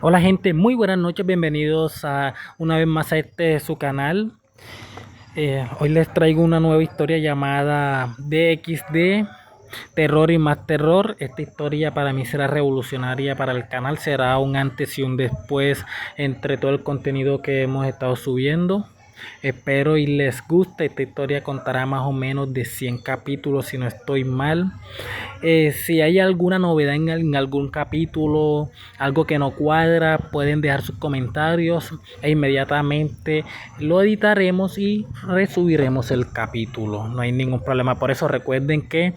Hola gente, muy buenas noches, bienvenidos a una vez más a su canal. Hoy les traigo una nueva historia llamada DXD, Terror y más terror. Esta historia para mí será revolucionaria para el canal, será un antes y un después entre todo el contenido que hemos estado subiendo. Espero y les guste. Esta historia contará más o menos de 100 capítulos si no estoy mal. Si hay alguna novedad en algún capítulo, algo que no cuadra, pueden dejar sus comentarios e inmediatamente lo editaremos y resubiremos el capítulo. No hay ningún problema. Por eso recuerden que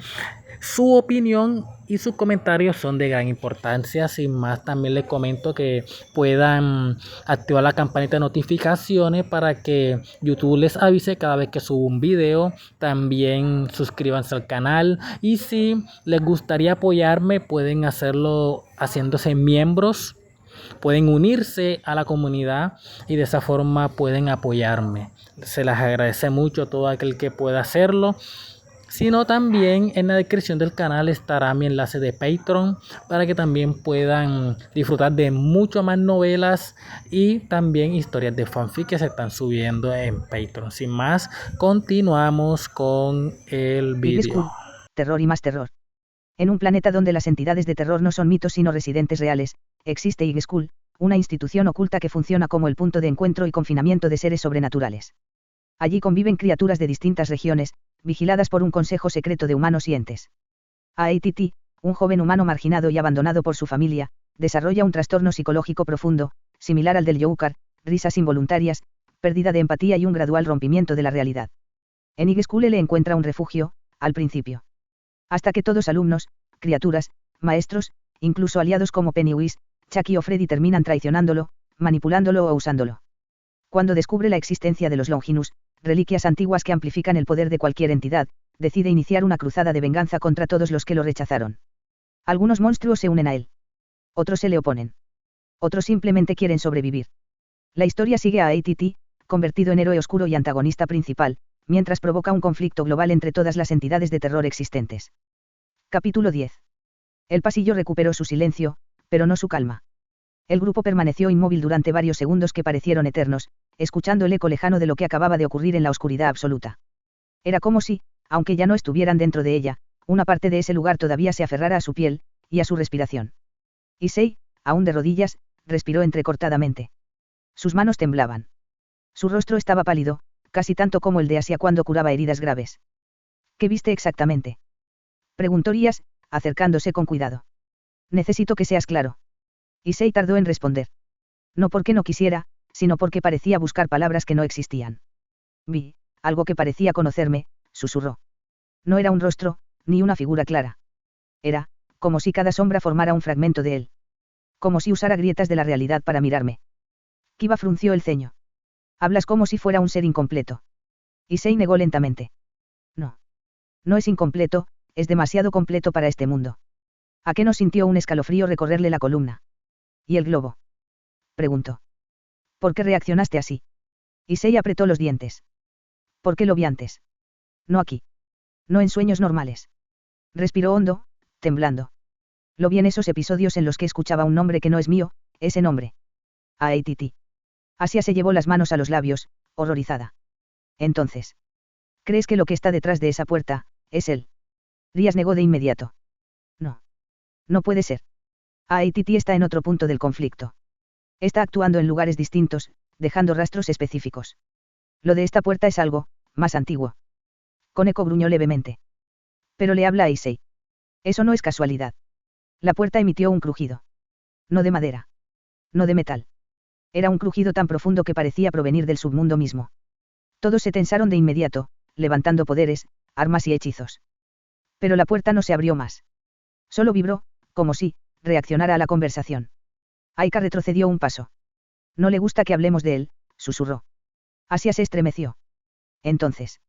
su opinión y sus comentarios son de gran importancia. Sin más, también les comento que puedan activar la campanita de notificaciones para que YouTube les avise cada vez que subo un video. También suscríbanse al canal y si les gustaría apoyarme pueden hacerlo haciéndose miembros. Pueden unirse a la comunidad y de esa forma pueden apoyarme. Se les agradece mucho a todo aquel que pueda hacerlo. Sino también en la descripción del canal estará mi enlace de Patreon para que también puedan disfrutar de mucho más novelas y también historias de fanfic que se están subiendo en Patreon. Sin más, continuamos con el Big vídeo. School. Terror y más terror. En un planeta donde las entidades de terror no son mitos sino residentes reales, existe Ig School, una institución oculta que funciona como el punto de encuentro y confinamiento de seres sobrenaturales. Allí conviven criaturas de distintas regiones, vigiladas por un consejo secreto de humanos y entes. ATT, un joven humano marginado y abandonado por su familia, desarrolla un trastorno psicológico profundo, similar al del Joker, risas involuntarias, pérdida de empatía y un gradual rompimiento de la realidad. En Ig School le encuentra un refugio, al principio. Hasta que todos alumnos, criaturas, maestros, incluso aliados como Pennywise, Chucky o Freddy terminan traicionándolo, manipulándolo o usándolo. Cuando descubre la existencia de los Longinus, reliquias antiguas que amplifican el poder de cualquier entidad, decide iniciar una cruzada de venganza contra todos los que lo rechazaron. Algunos monstruos se unen a él. Otros se le oponen. Otros simplemente quieren sobrevivir. La historia sigue a ATT, convertido en héroe oscuro y antagonista principal, mientras provoca un conflicto global entre todas las entidades de terror existentes. Capítulo 10. El pasillo recuperó su silencio, pero no su calma. El grupo permaneció inmóvil durante varios segundos que parecieron eternos, escuchando el eco lejano de lo que acababa de ocurrir en la oscuridad absoluta. Era como si, aunque ya no estuvieran dentro de ella, una parte de ese lugar todavía se aferrara a su piel, y a su respiración. Issei, aún de rodillas, respiró entrecortadamente. Sus manos temblaban. Su rostro estaba pálido, casi tanto como el de Asia cuando curaba heridas graves. ¿Qué viste exactamente?, preguntó Rías, acercándose con cuidado. Necesito que seas claro. Issei tardó en responder. No porque no quisiera, sino porque parecía buscar palabras que no existían. Vi, algo que parecía conocerme, susurró. No era un rostro, ni una figura clara. Era, como si cada sombra formara un fragmento de él. Como si usara grietas de la realidad para mirarme. Kiba frunció el ceño. Hablas como si fuera un ser incompleto. Issei negó lentamente. No. No es incompleto, es demasiado completo para este mundo. ¿A qué no sintió un escalofrío recorrerle la columna? ¿Y el globo?, preguntó. ¿Por qué reaccionaste así? Issei apretó los dientes. ¿Por qué lo vi antes? No aquí. No en sueños normales. Respiró hondo, temblando. Lo vi en esos episodios en los que escuchaba un nombre que no es mío, ese nombre. Aititi. Asia se llevó las manos a los labios, horrorizada. Entonces. ¿Crees que lo que está detrás de esa puerta, es él? Rías negó de inmediato. No. No puede ser. Aititi está en otro punto del conflicto. Está actuando en lugares distintos, dejando rastros específicos. Lo de esta puerta es algo, más antiguo. Koneko gruñó levemente. Pero le habla a Issei. Eso no es casualidad. La puerta emitió un crujido. No de madera. No de metal. Era un crujido tan profundo que parecía provenir del submundo mismo. Todos se tensaron de inmediato, levantando poderes, armas y hechizos. Pero la puerta no se abrió más. Solo vibró, como si reaccionara a la conversación. Aika retrocedió un paso. No le gusta que hablemos de él, susurró. Asia se estremeció. Entonces.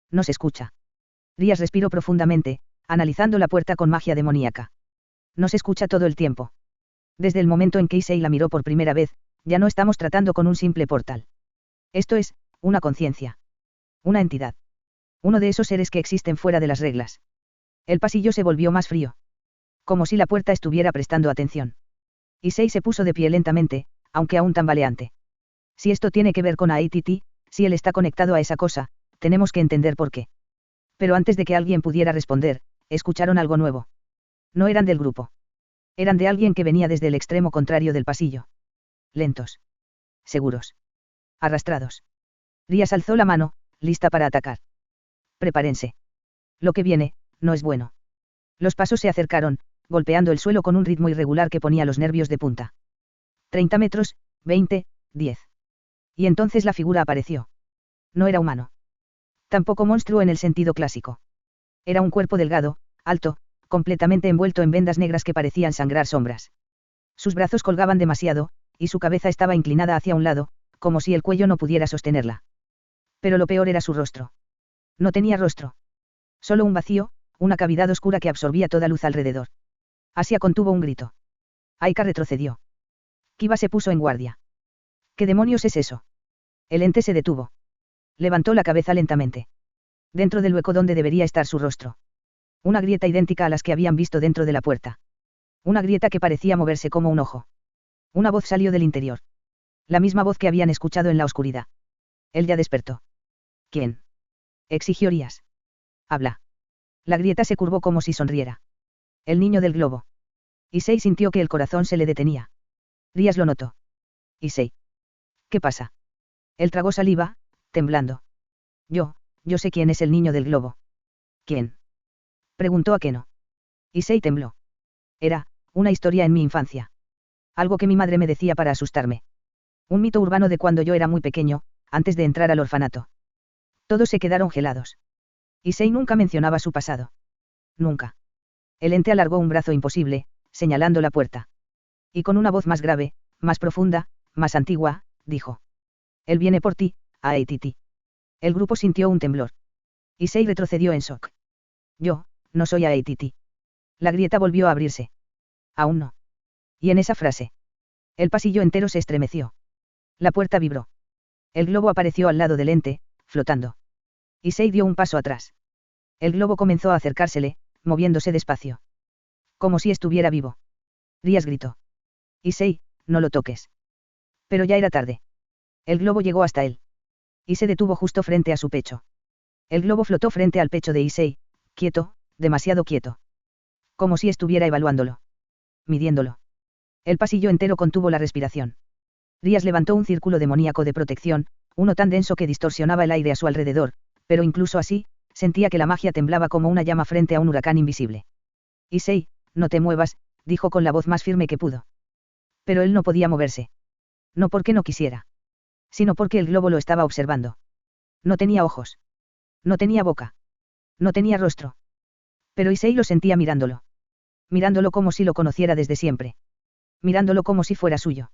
No se escucha. Rías respiró profundamente, analizando la puerta con magia demoníaca. No se escucha todo el tiempo. Desde el momento en que Issei la miró por primera vez, ya no estamos tratando con un simple portal. Esto es, una conciencia. Una entidad. Uno de esos seres que existen fuera de las reglas. El pasillo se volvió más frío. Como si la puerta estuviera prestando atención. Issei se puso de pie lentamente, aunque aún tambaleante. Si esto tiene que ver con Aititi, si él está conectado a esa cosa, tenemos que entender por qué. Pero antes de que alguien pudiera responder, escucharon algo nuevo. No eran del grupo. Eran de alguien que venía desde el extremo contrario del pasillo. Lentos. Seguros. Arrastrados. Rías alzó la mano, lista para atacar. Prepárense. Lo que viene, no es bueno. Los pasos se acercaron, golpeando el suelo con un ritmo irregular que ponía los nervios de punta. 30 metros, 20, 10. Y entonces la figura apareció. No era humano. Tampoco monstruo en el sentido clásico. Era un cuerpo delgado, alto, completamente envuelto en vendas negras que parecían sangrar sombras. Sus brazos colgaban demasiado, y su cabeza estaba inclinada hacia un lado, como si el cuello no pudiera sostenerla. Pero lo peor era su rostro. No tenía rostro. Solo un vacío, una cavidad oscura que absorbía toda luz alrededor. Asia contuvo un grito. Aika retrocedió. Kiba se puso en guardia. ¿Qué demonios es eso? El ente se detuvo. Levantó la cabeza lentamente. Dentro del hueco donde debería estar su rostro. Una grieta idéntica a las que habían visto dentro de la puerta. Una grieta que parecía moverse como un ojo. Una voz salió del interior. La misma voz que habían escuchado en la oscuridad. Él ya despertó. ¿Quién? Exigió Rías. Habla. La grieta se curvó como si sonriera. El niño del globo. Issei sintió que el corazón se le detenía. Rías lo notó. Issei. ¿Qué pasa? Él tragó saliva, temblando. Yo sé quién es el niño del globo. ¿Quién? Preguntó Akeno. Issei tembló. Era, una historia en mi infancia. Algo que mi madre me decía para asustarme. Un mito urbano de cuando yo era muy pequeño, antes de entrar al orfanato. Todos se quedaron gelados. Issei nunca mencionaba su pasado. Nunca. El ente alargó un brazo imposible, señalando la puerta. Y con una voz más grave, más profunda, más antigua, dijo. Él viene por ti, Aititi. El grupo sintió un temblor. Issei retrocedió en shock. Yo, no soy Aititi. La grieta volvió a abrirse. Aún no. Y en esa frase. El pasillo entero se estremeció. La puerta vibró. El globo apareció al lado del ente, flotando. Issei dio un paso atrás. El globo comenzó a acercársele, moviéndose despacio. Como si estuviera vivo. Rías gritó. Issei, no lo toques. Pero ya era tarde. El globo llegó hasta él. Y se detuvo justo frente a su pecho. El globo flotó frente al pecho de Issei, quieto, demasiado quieto. Como si estuviera evaluándolo. Midiéndolo. El pasillo entero contuvo la respiración. Rías levantó un círculo demoníaco de protección, uno tan denso que distorsionaba el aire a su alrededor, pero incluso así, sentía que la magia temblaba como una llama frente a un huracán invisible. Issei, no te muevas, dijo con la voz más firme que pudo. Pero él no podía moverse. No porque no quisiera. Sino porque el globo lo estaba observando. No tenía ojos. No tenía boca. No tenía rostro. Pero Issei lo sentía mirándolo. Mirándolo como si lo conociera desde siempre. Mirándolo como si fuera suyo.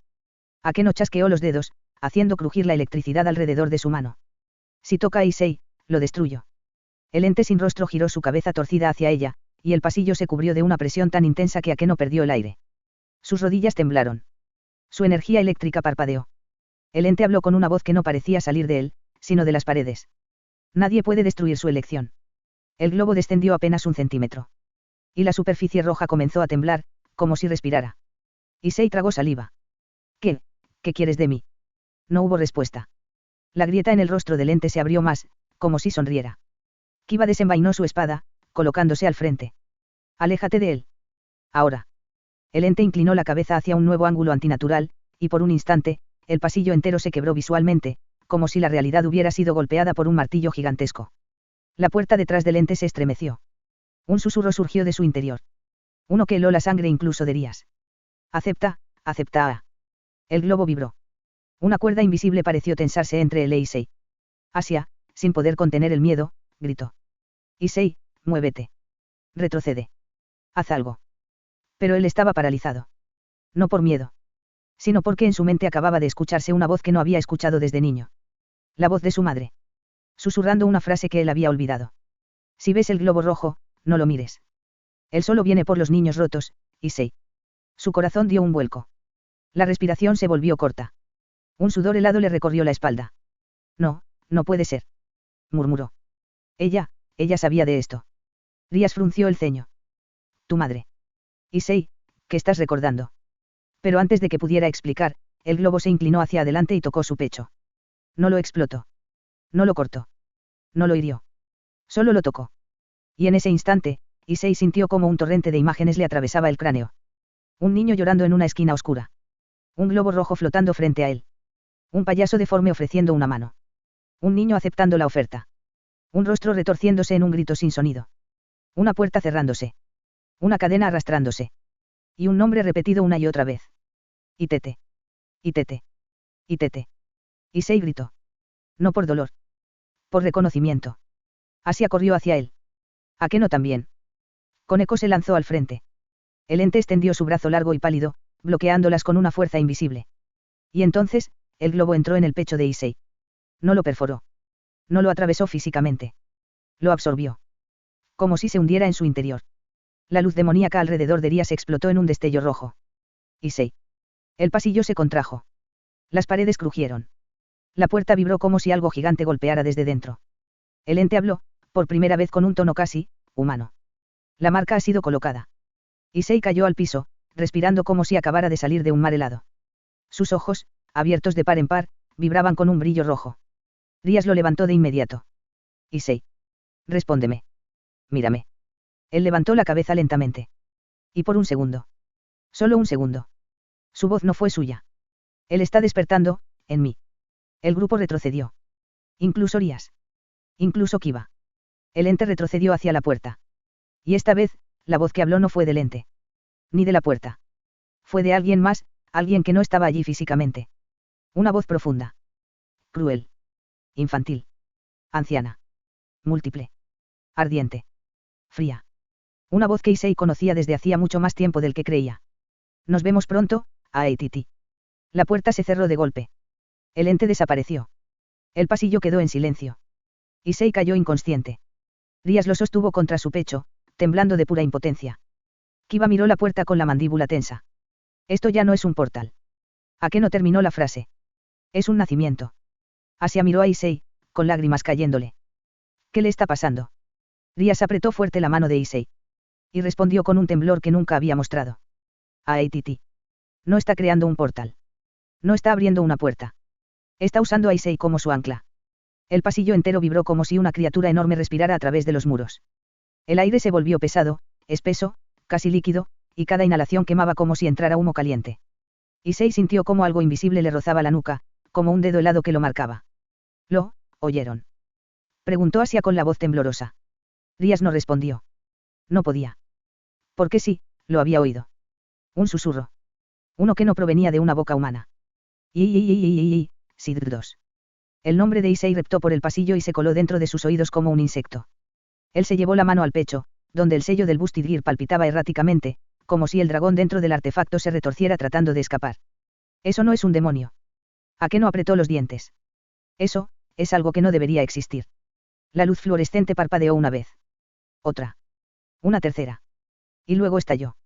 Akeno chasqueó los dedos, haciendo crujir la electricidad alrededor de su mano. Si toca a Issei, lo destruyo. El ente sin rostro giró su cabeza torcida hacia ella, y el pasillo se cubrió de una presión tan intensa que Akeno perdió el aire. Sus rodillas temblaron. Su energía eléctrica parpadeó. El ente habló con una voz que no parecía salir de él, sino de las paredes. Nadie puede destruir su elección. El globo descendió apenas un centímetro. Y la superficie roja comenzó a temblar, como si respirara. Issei tragó saliva. ¿Qué quieres de mí? No hubo respuesta. La grieta en el rostro del ente se abrió más, como si sonriera. Kiba desenvainó su espada, colocándose al frente. Aléjate de él. Ahora. El ente inclinó la cabeza hacia un nuevo ángulo antinatural, y por un instante, el pasillo entero se quebró visualmente, como si la realidad hubiera sido golpeada por un martillo gigantesco. La puerta detrás del ente se estremeció. Un susurro surgió de su interior. Uno que heló la sangre incluso de Rías. Acepta. El globo vibró. Una cuerda invisible pareció tensarse entre él e Issei. Asia, sin poder contener el miedo, gritó. Issei, muévete. Retrocede. Haz algo. Pero él estaba paralizado. No por miedo. Sino porque en su mente acababa de escucharse una voz que no había escuchado desde niño. La voz de su madre. Susurrando una frase que él había olvidado. Si ves el globo rojo, no lo mires. Él solo viene por los niños rotos, Issei. Su corazón dio un vuelco. La respiración se volvió corta. Un sudor helado le recorrió la espalda. No puede ser. Murmuró. Ella sabía de esto. Rías frunció el ceño. Tu madre. Issei, ¿qué estás recordando? Pero antes de que pudiera explicar, el globo se inclinó hacia adelante y tocó su pecho. No lo explotó. No lo cortó. No lo hirió. Solo lo tocó. Y en ese instante, Issei sintió como un torrente de imágenes le atravesaba el cráneo. Un niño llorando en una esquina oscura. Un globo rojo flotando frente a él. Un payaso deforme ofreciendo una mano. Un niño aceptando la oferta. Un rostro retorciéndose en un grito sin sonido. Una puerta cerrándose. Una cadena arrastrándose. Y un nombre repetido una y otra vez. Itete. Itete. Itete. Issei gritó. No por dolor. Por reconocimiento. Asia corrió hacia él. Akeno también. Koneko se lanzó al frente. El ente extendió su brazo largo y pálido, bloqueándolas con una fuerza invisible. Y entonces, el globo entró en el pecho de Issei. No lo perforó. No lo atravesó físicamente. Lo absorbió. Como si se hundiera en su interior. La luz demoníaca alrededor de Rías explotó en un destello rojo. Issei. El pasillo se contrajo. Las paredes crujieron. La puerta vibró como si algo gigante golpeara desde dentro. El ente habló, por primera vez con un tono casi, humano. La marca ha sido colocada. Issei cayó al piso, respirando como si acabara de salir de un mar helado. Sus ojos, abiertos de par en par, vibraban con un brillo rojo. Rías lo levantó de inmediato. Issei. Respóndeme. Mírame. Él levantó la cabeza lentamente. Y por un segundo. Solo un segundo. Su voz no fue suya. Él está despertando, en mí. El grupo retrocedió. Incluso Rías. Incluso Kiba. El ente retrocedió hacia la puerta. Y esta vez, la voz que habló no fue del ente. Ni de la puerta. Fue de alguien más, alguien que no estaba allí físicamente. Una voz profunda. Cruel. Infantil. Anciana. Múltiple. Ardiente. Fría. Una voz que Issei conocía desde hacía mucho más tiempo del que creía. Nos vemos pronto, Aetiti. La puerta se cerró de golpe. El ente desapareció. El pasillo quedó en silencio. Issei cayó inconsciente. Rías lo sostuvo contra su pecho, temblando de pura impotencia. Kiba miró la puerta con la mandíbula tensa. Esto ya no es un portal. ¿A qué no terminó la frase? Es un nacimiento. Asia miró a Issei, con lágrimas cayéndole. ¿Qué le está pasando? Rías apretó fuerte la mano de Issei. Y respondió con un temblor que nunca había mostrado. Aetiti. No está creando un portal. No está abriendo una puerta. Está usando a Issei como su ancla. El pasillo entero vibró como si una criatura enorme respirara a través de los muros. El aire se volvió pesado, espeso, casi líquido, y cada inhalación quemaba como si entrara humo caliente. Issei sintió como algo invisible le rozaba la nuca, como un dedo helado que lo marcaba. ¿Lo oyeron? Preguntó Asia con la voz temblorosa. Rías no respondió. No podía. Porque sí, lo había oído. Un susurro. Uno que no provenía de una boca humana. Sidr 2. El nombre de Issei reptó por el pasillo y se coló dentro de sus oídos como un insecto. Él se llevó la mano al pecho, donde el sello del Bustidgir palpitaba erráticamente, como si el dragón dentro del artefacto se retorciera tratando de escapar. Eso no es un demonio. ¿A qué no apretó los dientes? Eso, es algo que no debería existir. La luz fluorescente parpadeó una vez. Otra. Una tercera. Y luego estalló.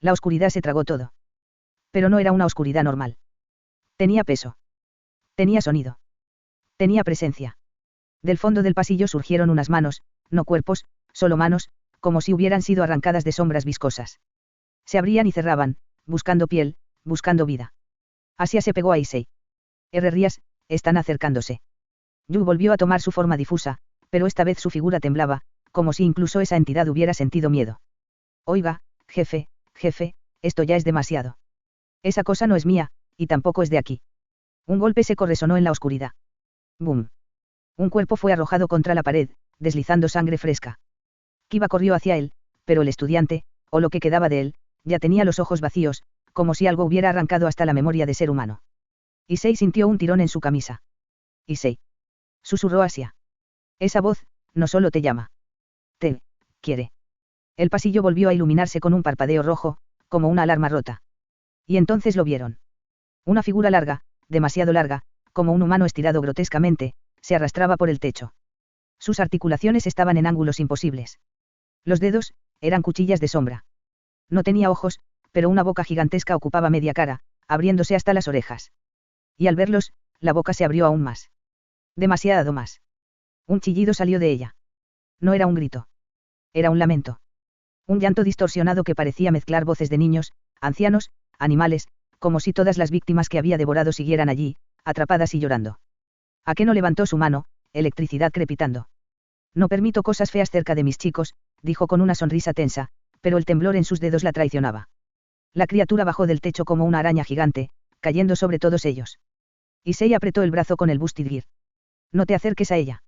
La oscuridad se tragó todo. Pero no era una oscuridad normal. Tenía peso. Tenía sonido. Tenía presencia. Del fondo del pasillo surgieron unas manos, no cuerpos, solo manos, como si hubieran sido arrancadas de sombras viscosas. Se abrían y cerraban, buscando piel, buscando vida. Asia se pegó a Issei. Rías, están acercándose. Yu volvió a tomar su forma difusa, pero esta vez su figura temblaba, como si incluso esa entidad hubiera sentido miedo. Oiga, jefe, esto ya es demasiado. Esa cosa no es mía, y tampoco es de aquí. Un golpe seco resonó en la oscuridad. ¡Bum! Un cuerpo fue arrojado contra la pared, deslizando sangre fresca. Kiba corrió hacia él, pero el estudiante, o lo que quedaba de él, ya tenía los ojos vacíos, como si algo hubiera arrancado hasta la memoria de ser humano. Issei sintió un tirón en su camisa. Issei. Susurró Asia. Esa voz, no solo te llama. Te quiere. El pasillo volvió a iluminarse con un parpadeo rojo, como una alarma rota. Y entonces lo vieron. Una figura larga, demasiado larga, como un humano estirado grotescamente, se arrastraba por el techo. Sus articulaciones estaban en ángulos imposibles. Los dedos, eran cuchillas de sombra. No tenía ojos, pero una boca gigantesca ocupaba media cara, abriéndose hasta las orejas. Y al verlos, la boca se abrió aún más. Demasiado más. Un chillido salió de ella. No era un grito. Era un lamento. Un llanto distorsionado que parecía mezclar voces de niños, ancianos, animales, como si todas las víctimas que había devorado siguieran allí, atrapadas y llorando. Akeno levantó su mano, electricidad crepitando. No permito cosas feas cerca de mis chicos, dijo con una sonrisa tensa, pero el temblor en sus dedos la traicionaba. La criatura bajó del techo como una araña gigante, cayendo sobre todos ellos. Issei apretó el brazo con el Busted Gear. No te acerques a ella.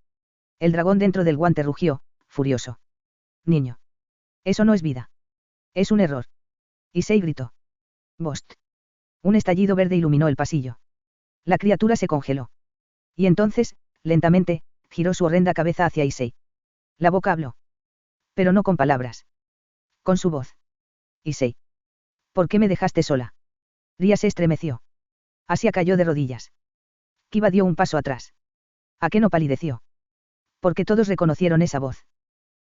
El dragón dentro del guante rugió, furioso. Niño. Eso no es vida. Es un error. Issei gritó. Bost. Un estallido verde iluminó el pasillo. La criatura se congeló. Y entonces, lentamente, giró su horrenda cabeza hacia Issei. La boca habló. Pero no con palabras. Con su voz. Issei. ¿Por qué me dejaste sola? Ria se estremeció. Asia cayó de rodillas. Kiba dio un paso atrás. Akeno palideció. Porque todos reconocieron esa voz.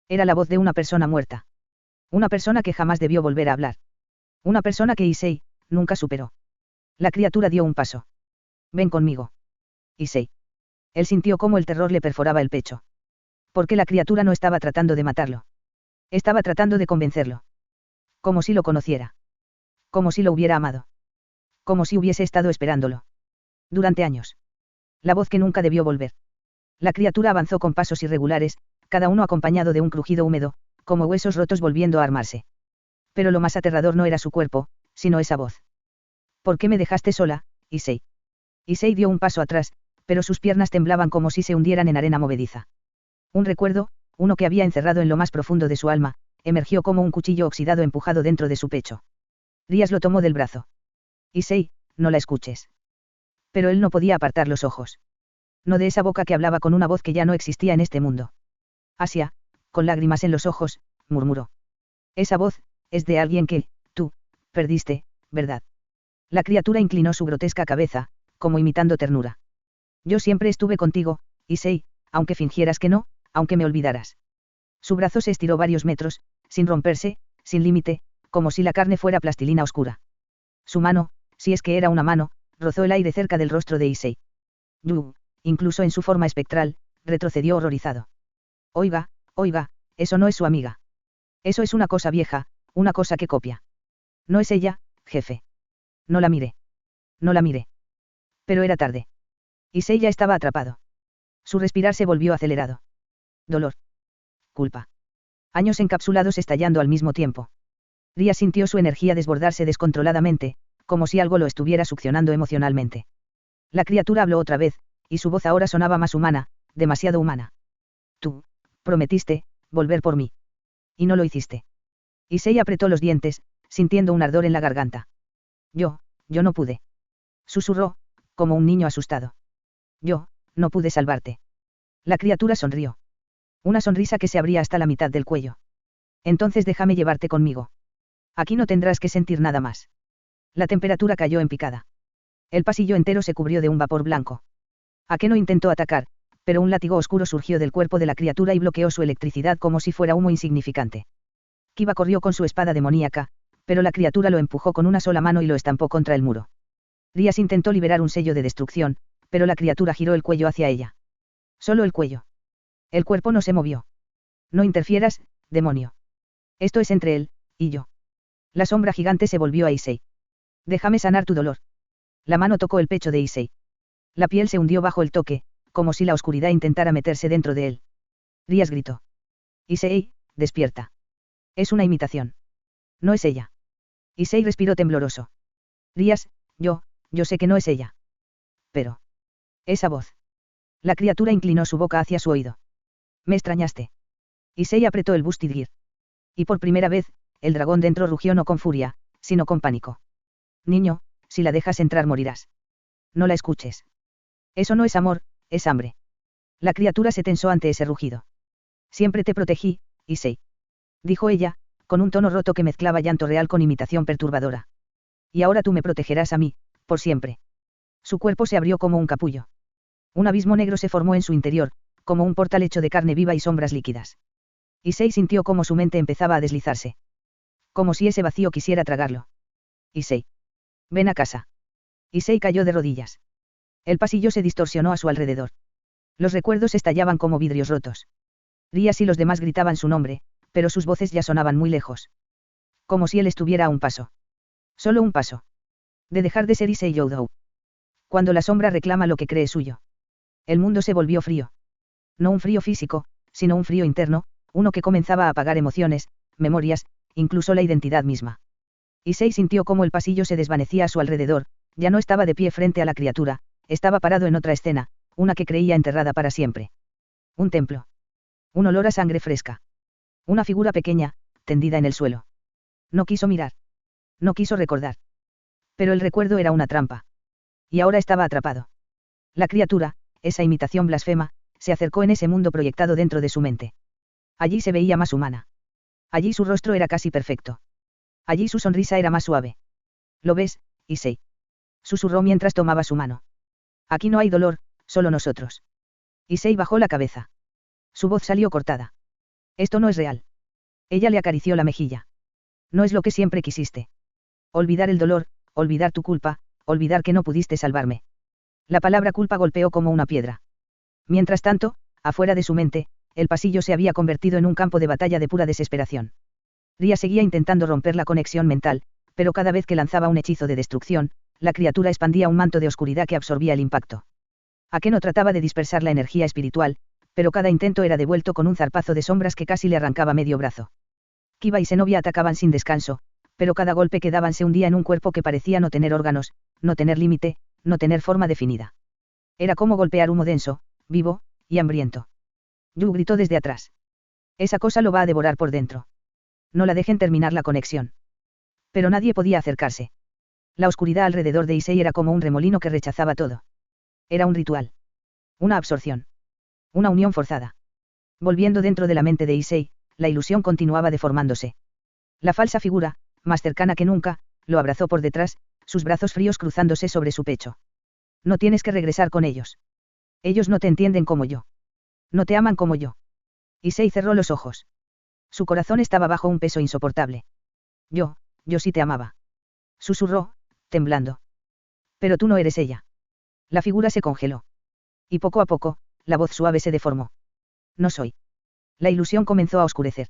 Era la voz de una persona muerta. Una persona que jamás debió volver a hablar. Una persona que Issei nunca superó. La criatura dio un paso. Ven conmigo. Issei. Él sintió cómo el terror le perforaba el pecho. Porque la criatura no estaba tratando de matarlo. Estaba tratando de convencerlo. Como si lo conociera. Como si lo hubiera amado. Como si hubiese estado esperándolo. Durante años. La voz que nunca debió volver. La criatura avanzó con pasos irregulares, cada uno acompañado de un crujido húmedo, como huesos rotos volviendo a armarse. Pero lo más aterrador no era su cuerpo, sino esa voz. ¿Por qué me dejaste sola, Issei? Issei dio un paso atrás, pero sus piernas temblaban como si se hundieran en arena movediza. Un recuerdo, uno que había encerrado en lo más profundo de su alma, emergió como un cuchillo oxidado empujado dentro de su pecho. Rías lo tomó del brazo. Issei, no la escuches. Pero él no podía apartar los ojos. No de esa boca que hablaba con una voz que ya no existía en este mundo. Asia, con lágrimas en los ojos, murmuró. Esa voz, es de alguien que, tú, perdiste, ¿verdad? La criatura inclinó su grotesca cabeza, como imitando ternura. Yo siempre estuve contigo, Issei, aunque fingieras que no, aunque me olvidaras. Su brazo se estiró varios metros, sin romperse, sin límite, como si la carne fuera plastilina oscura. Su mano, si es que era una mano, rozó el aire cerca del rostro de Issei. Yu, incluso en su forma espectral, retrocedió horrorizado. Oiga, eso no es su amiga. Eso es una cosa vieja, una cosa que copia. No es ella, jefe. No la miré. No la miré. Pero era tarde. Issei ya estaba atrapado. Su respirar se volvió acelerado. Dolor. Culpa. Años encapsulados estallando al mismo tiempo. Ria sintió su energía desbordarse descontroladamente, como si algo lo estuviera succionando emocionalmente. La criatura habló otra vez, y su voz ahora sonaba más humana, demasiado humana. Tú, prometiste, volver por mí. Y no lo hiciste. Issei apretó los dientes, sintiendo un ardor en la garganta. Yo no pude. Susurró, como un niño asustado. Yo, no pude salvarte. La criatura sonrió. Una sonrisa que se abría hasta la mitad del cuello. Entonces déjame llevarte conmigo. Aquí no tendrás que sentir nada más. La temperatura cayó en picada. El pasillo entero se cubrió de un vapor blanco. Akeno intentó atacar, pero un látigo oscuro surgió del cuerpo de la criatura y bloqueó su electricidad como si fuera humo insignificante. Kiba corrió con su espada demoníaca, pero la criatura lo empujó con una sola mano y lo estampó contra el muro. Rías intentó liberar un sello de destrucción, pero la criatura giró el cuello hacia ella. Solo el cuello. El cuerpo no se movió. No interfieras, demonio. Esto es entre él y yo. La sombra gigante se volvió a Issei. Déjame sanar tu dolor. La mano tocó el pecho de Issei. La piel se hundió bajo el toque, como si la oscuridad intentara meterse dentro de él. Rías gritó. Issei, despierta. Es una imitación. No es ella. Issei respiró tembloroso. Rías, yo sé que no es ella. Pero. Esa voz. La criatura inclinó su boca hacia su oído. Me extrañaste. Issei apretó el Busted Gear. Y por primera vez, el dragón dentro rugió no con furia, sino con pánico. Niño, si la dejas entrar morirás. No la escuches. Eso no es amor, es hambre. La criatura se tensó ante ese rugido. Siempre te protegí, Issei. Dijo ella, con un tono roto que mezclaba llanto real con imitación perturbadora. Y ahora tú me protegerás a mí, por siempre. Su cuerpo se abrió como un capullo. Un abismo negro se formó en su interior, como un portal hecho de carne viva y sombras líquidas. Issei sintió como su mente empezaba a deslizarse. Como si ese vacío quisiera tragarlo. Issei. Ven a casa. Issei cayó de rodillas. El pasillo se distorsionó a su alrededor. Los recuerdos estallaban como vidrios rotos. Rías y los demás gritaban su nombre, pero sus voces ya sonaban muy lejos. Como si él estuviera a un paso. Solo un paso. De dejar de ser Issei Youdou. Cuando la sombra reclama lo que cree suyo. El mundo se volvió frío. No un frío físico, sino un frío interno, uno que comenzaba a apagar emociones, memorias, incluso la identidad misma. Issei sintió cómo el pasillo se desvanecía a su alrededor, ya no estaba de pie frente a la criatura, estaba parado en otra escena, una que creía enterrada para siempre. Un templo. Un olor a sangre fresca. Una figura pequeña, tendida en el suelo. No quiso mirar. No quiso recordar. Pero el recuerdo era una trampa. Y ahora estaba atrapado. La criatura, esa imitación blasfema, se acercó en ese mundo proyectado dentro de su mente. Allí se veía más humana. Allí su rostro era casi perfecto. Allí su sonrisa era más suave. ¿Lo ves, Issei? Susurró mientras tomaba su mano. Aquí no hay dolor, solo nosotros. Issei bajó la cabeza. Su voz salió cortada. Esto no es real. Ella le acarició la mejilla. No es lo que siempre quisiste. Olvidar el dolor, olvidar tu culpa, olvidar que no pudiste salvarme. La palabra culpa golpeó como una piedra. Mientras tanto, afuera de su mente, el pasillo se había convertido en un campo de batalla de pura desesperación. Ria seguía intentando romper la conexión mental, pero cada vez que lanzaba un hechizo de destrucción, la criatura expandía un manto de oscuridad que absorbía el impacto. Akeno trataba de dispersar la energía espiritual, pero cada intento era devuelto con un zarpazo de sombras que casi le arrancaba medio brazo. Kiba y Zenobia atacaban sin descanso, pero cada golpe que daban se hundía en un cuerpo que parecía no tener órganos, no tener límite, no tener forma definida. Era como golpear humo denso, vivo, y hambriento. Yu gritó desde atrás. Esa cosa lo va a devorar por dentro. No la dejen terminar la conexión. Pero nadie podía acercarse. La oscuridad alrededor de Issei era como un remolino que rechazaba todo. Era un ritual. Una absorción. Una unión forzada. Volviendo dentro de la mente de Issei, la ilusión continuaba deformándose. La falsa figura, más cercana que nunca, lo abrazó por detrás, sus brazos fríos cruzándose sobre su pecho. No tienes que regresar con ellos. Ellos no te entienden como yo. No te aman como yo. Issei cerró los ojos. Su corazón estaba bajo un peso insoportable. Yo sí te amaba. Susurró, temblando. Pero tú no eres ella. La figura se congeló. Y poco a poco, la voz suave se deformó. No soy. La ilusión comenzó a oscurecer.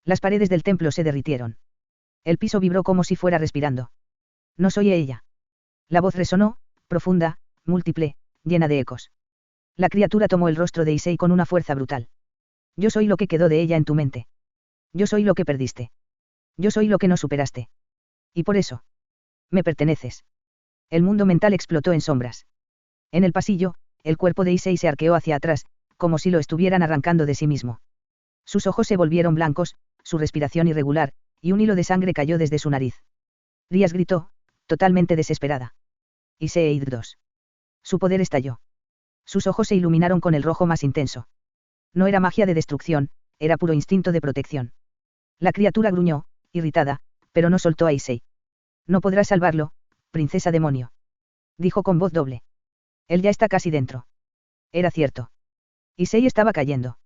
Las paredes del templo se derritieron. El piso vibró como si fuera respirando. No soy ella. La voz resonó, profunda, múltiple, llena de ecos. La criatura tomó el rostro de Issei con una fuerza brutal. Yo soy lo que quedó de ella en tu mente. Yo soy lo que perdiste. Yo soy lo que no superaste. Y por eso. Me perteneces. El mundo mental explotó en sombras. En el pasillo, el cuerpo de Issei se arqueó hacia atrás, como si lo estuvieran arrancando de sí mismo. Sus ojos se volvieron blancos, su respiración irregular, y un hilo de sangre cayó desde su nariz. Rías gritó, totalmente desesperada. Issei 2. Su poder estalló. Sus ojos se iluminaron con el rojo más intenso. No era magia de destrucción, era puro instinto de protección. La criatura gruñó, irritada, pero no soltó a Issei. No podrás salvarlo, princesa demonio. Dijo con voz doble. Él ya está casi dentro. Era cierto. Issei estaba cayendo.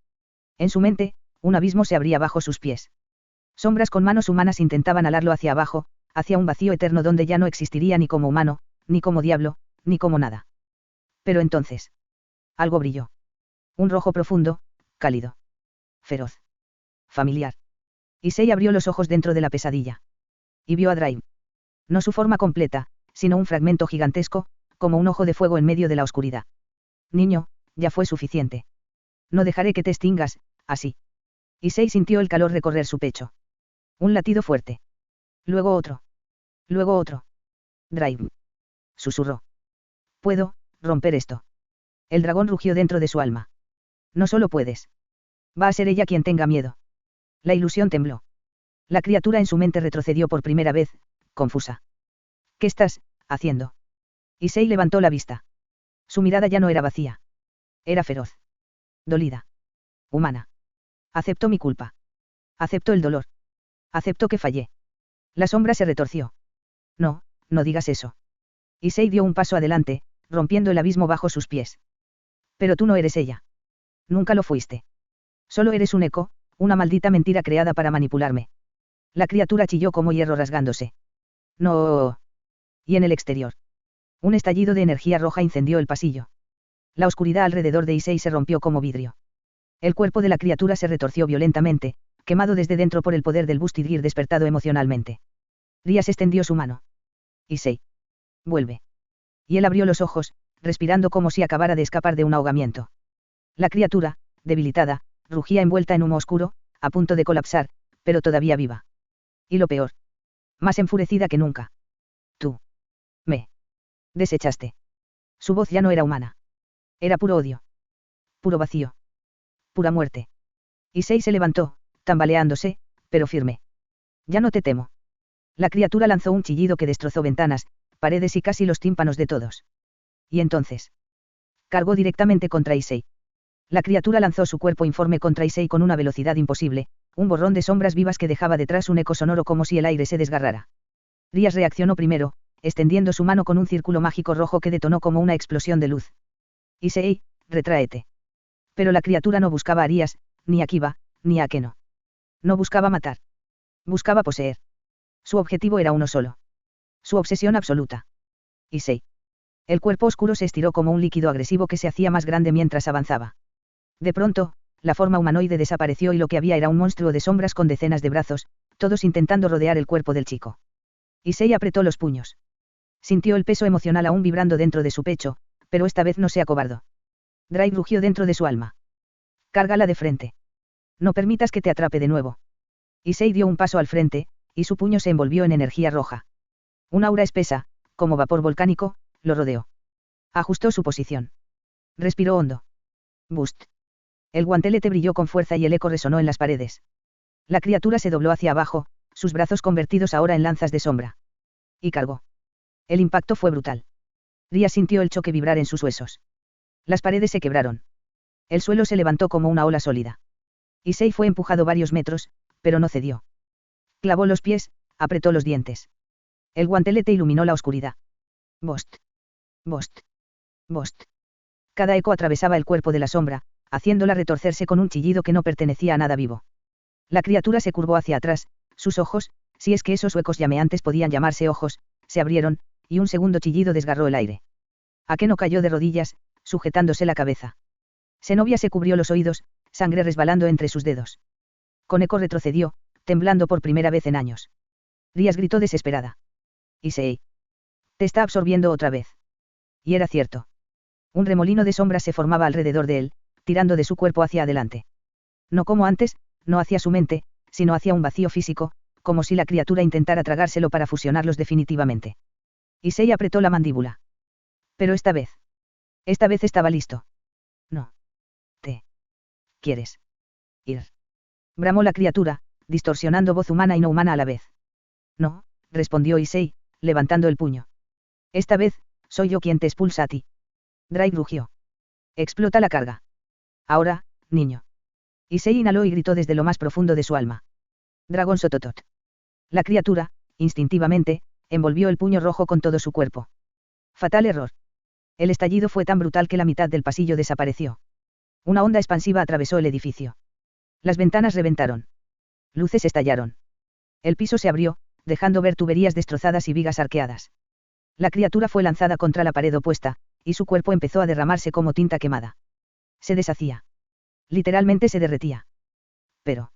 En su mente, un abismo se abría bajo sus pies. Sombras con manos humanas intentaban alarlo hacia abajo, hacia un vacío eterno donde ya no existiría ni como humano, ni como diablo, ni como nada. Pero entonces. Algo brilló. Un rojo profundo, cálido. Feroz. Familiar. Issei abrió los ojos dentro de la pesadilla. Y vio a Drive. No su forma completa, sino un fragmento gigantesco, como un ojo de fuego en medio de la oscuridad. Niño, ya fue suficiente. No dejaré que te extingas, así. Issei sintió el calor recorrer su pecho. Un latido fuerte. Luego otro. Luego otro. Drive. Susurró. Puedo romper esto. El dragón rugió dentro de su alma. No solo puedes. Va a ser ella quien tenga miedo. La ilusión tembló. La criatura en su mente retrocedió por primera vez, confusa. ¿Qué estás haciendo? Issei levantó la vista. Su mirada ya no era vacía. Era feroz. Dolida. Humana. Aceptó mi culpa. Aceptó el dolor. Aceptó que fallé. La sombra se retorció. No, no digas eso. Issei dio un paso adelante, rompiendo el abismo bajo sus pies. Pero tú no eres ella. Nunca lo fuiste. Solo eres un eco, una maldita mentira creada para manipularme. La criatura chilló como hierro rasgándose. No. Y en el exterior. Un estallido de energía roja incendió el pasillo. La oscuridad alrededor de Issei se rompió como vidrio. El cuerpo de la criatura se retorció violentamente, quemado desde dentro por el poder del Bustidir despertado emocionalmente. Rías extendió su mano. Issei. Vuelve. Y él abrió los ojos, respirando como si acabara de escapar de un ahogamiento. La criatura, debilitada, rugía envuelta en humo oscuro, a punto de colapsar, pero todavía viva. Y lo peor. Más enfurecida que nunca. Tú. Me. Desechaste. Su voz ya no era humana. Era puro odio. Puro vacío. Pura muerte. Issei se levantó, tambaleándose, pero firme. Ya no te temo. La criatura lanzó un chillido que destrozó ventanas, paredes y casi los tímpanos de todos. Y entonces. Cargó directamente contra Issei. La criatura lanzó su cuerpo informe contra Issei con una velocidad imposible, un borrón de sombras vivas que dejaba detrás un eco sonoro como si el aire se desgarrara. Rías reaccionó primero, extendiendo su mano con un círculo mágico rojo que detonó como una explosión de luz. Issei, retráete. Pero la criatura no buscaba a Rías, ni a Kiba, ni a Akeno. No buscaba matar. Buscaba poseer. Su objetivo era uno solo. Su obsesión absoluta. Issei. El cuerpo oscuro se estiró como un líquido agresivo que se hacía más grande mientras avanzaba. De pronto, la forma humanoide desapareció y lo que había era un monstruo de sombras con decenas de brazos, todos intentando rodear el cuerpo del chico. Issei apretó los puños. Sintió el peso emocional aún vibrando dentro de su pecho, pero esta vez no se acobardó. Drive rugió dentro de su alma. Cárgala de frente. No permitas que te atrape de nuevo. Issei dio un paso al frente, y su puño se envolvió en energía roja. Una aura espesa, como vapor volcánico, lo rodeó. Ajustó su posición. Respiró hondo. Bust. El guantelete brilló con fuerza y el eco resonó en las paredes. La criatura se dobló hacia abajo, sus brazos convertidos ahora en lanzas de sombra. Y cargó. El impacto fue brutal. Ria sintió el choque vibrar en sus huesos. Las paredes se quebraron. El suelo se levantó como una ola sólida. Issei fue empujado varios metros, pero no cedió. Clavó los pies, apretó los dientes. El guantelete iluminó la oscuridad. Bost. Bost. Bost. Cada eco atravesaba el cuerpo de la sombra, haciéndola retorcerse con un chillido que no pertenecía a nada vivo. La criatura se curvó hacia atrás, sus ojos, si es que esos huecos llameantes podían llamarse ojos, se abrieron, y un segundo chillido desgarró el aire. Akeno cayó de rodillas, sujetándose la cabeza. Zenobia se cubrió los oídos, sangre resbalando entre sus dedos. Koneko retrocedió, temblando por primera vez en años. Rías gritó desesperada. Issei. Te está absorbiendo otra vez. Y era cierto. Un remolino de sombras se formaba alrededor de él, tirando de su cuerpo hacia adelante. No como antes, no hacia su mente, sino hacia un vacío físico, como si la criatura intentara tragárselo para fusionarlos definitivamente. Issei apretó la mandíbula. Pero esta vez. Esta vez estaba listo. No. Te. ¿Quieres ir? Bramó la criatura, distorsionando voz humana y no humana a la vez. No, respondió Issei, levantando el puño. Esta vez, soy yo quien te expulsa a ti. Drive rugió. Explota la carga. Ahora, niño. Issei inhaló y gritó desde lo más profundo de su alma. Dragón Sototot. La criatura, instintivamente, envolvió el puño rojo con todo su cuerpo. Fatal error. El estallido fue tan brutal que la mitad del pasillo desapareció. Una onda expansiva atravesó el edificio. Las ventanas reventaron. Luces estallaron. El piso se abrió, dejando ver tuberías destrozadas y vigas arqueadas. La criatura fue lanzada contra la pared opuesta, y su cuerpo empezó a derramarse como tinta quemada. Se deshacía. Literalmente se derretía. Pero.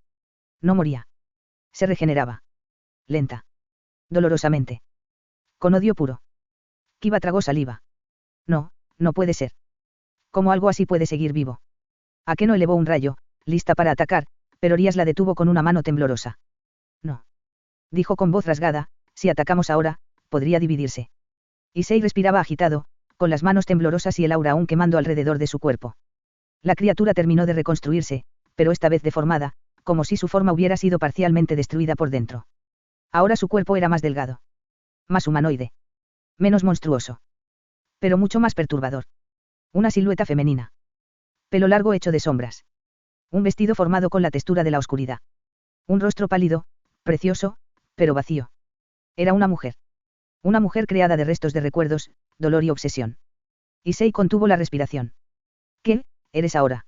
No moría. Se regeneraba. Lenta. Dolorosamente. Con odio puro. Kiba tragó saliva. No, no puede ser. ¿Cómo algo así puede seguir vivo? Akeno elevó un rayo, lista para atacar, pero Rías la detuvo con una mano temblorosa. No. Dijo con voz rasgada, si atacamos ahora, podría dividirse. Issei respiraba agitado, con las manos temblorosas y el aura aún quemando alrededor de su cuerpo. La criatura terminó de reconstruirse, pero esta vez deformada, como si su forma hubiera sido parcialmente destruida por dentro. Ahora su cuerpo era más delgado. Más humanoide. Menos monstruoso. Pero mucho más perturbador. Una silueta femenina. Pelo largo hecho de sombras. Un vestido formado con la textura de la oscuridad. Un rostro pálido, precioso, pero vacío. Era una mujer. Una mujer creada de restos de recuerdos, dolor y obsesión. Issei contuvo la respiración. ¿Qué eres ahora?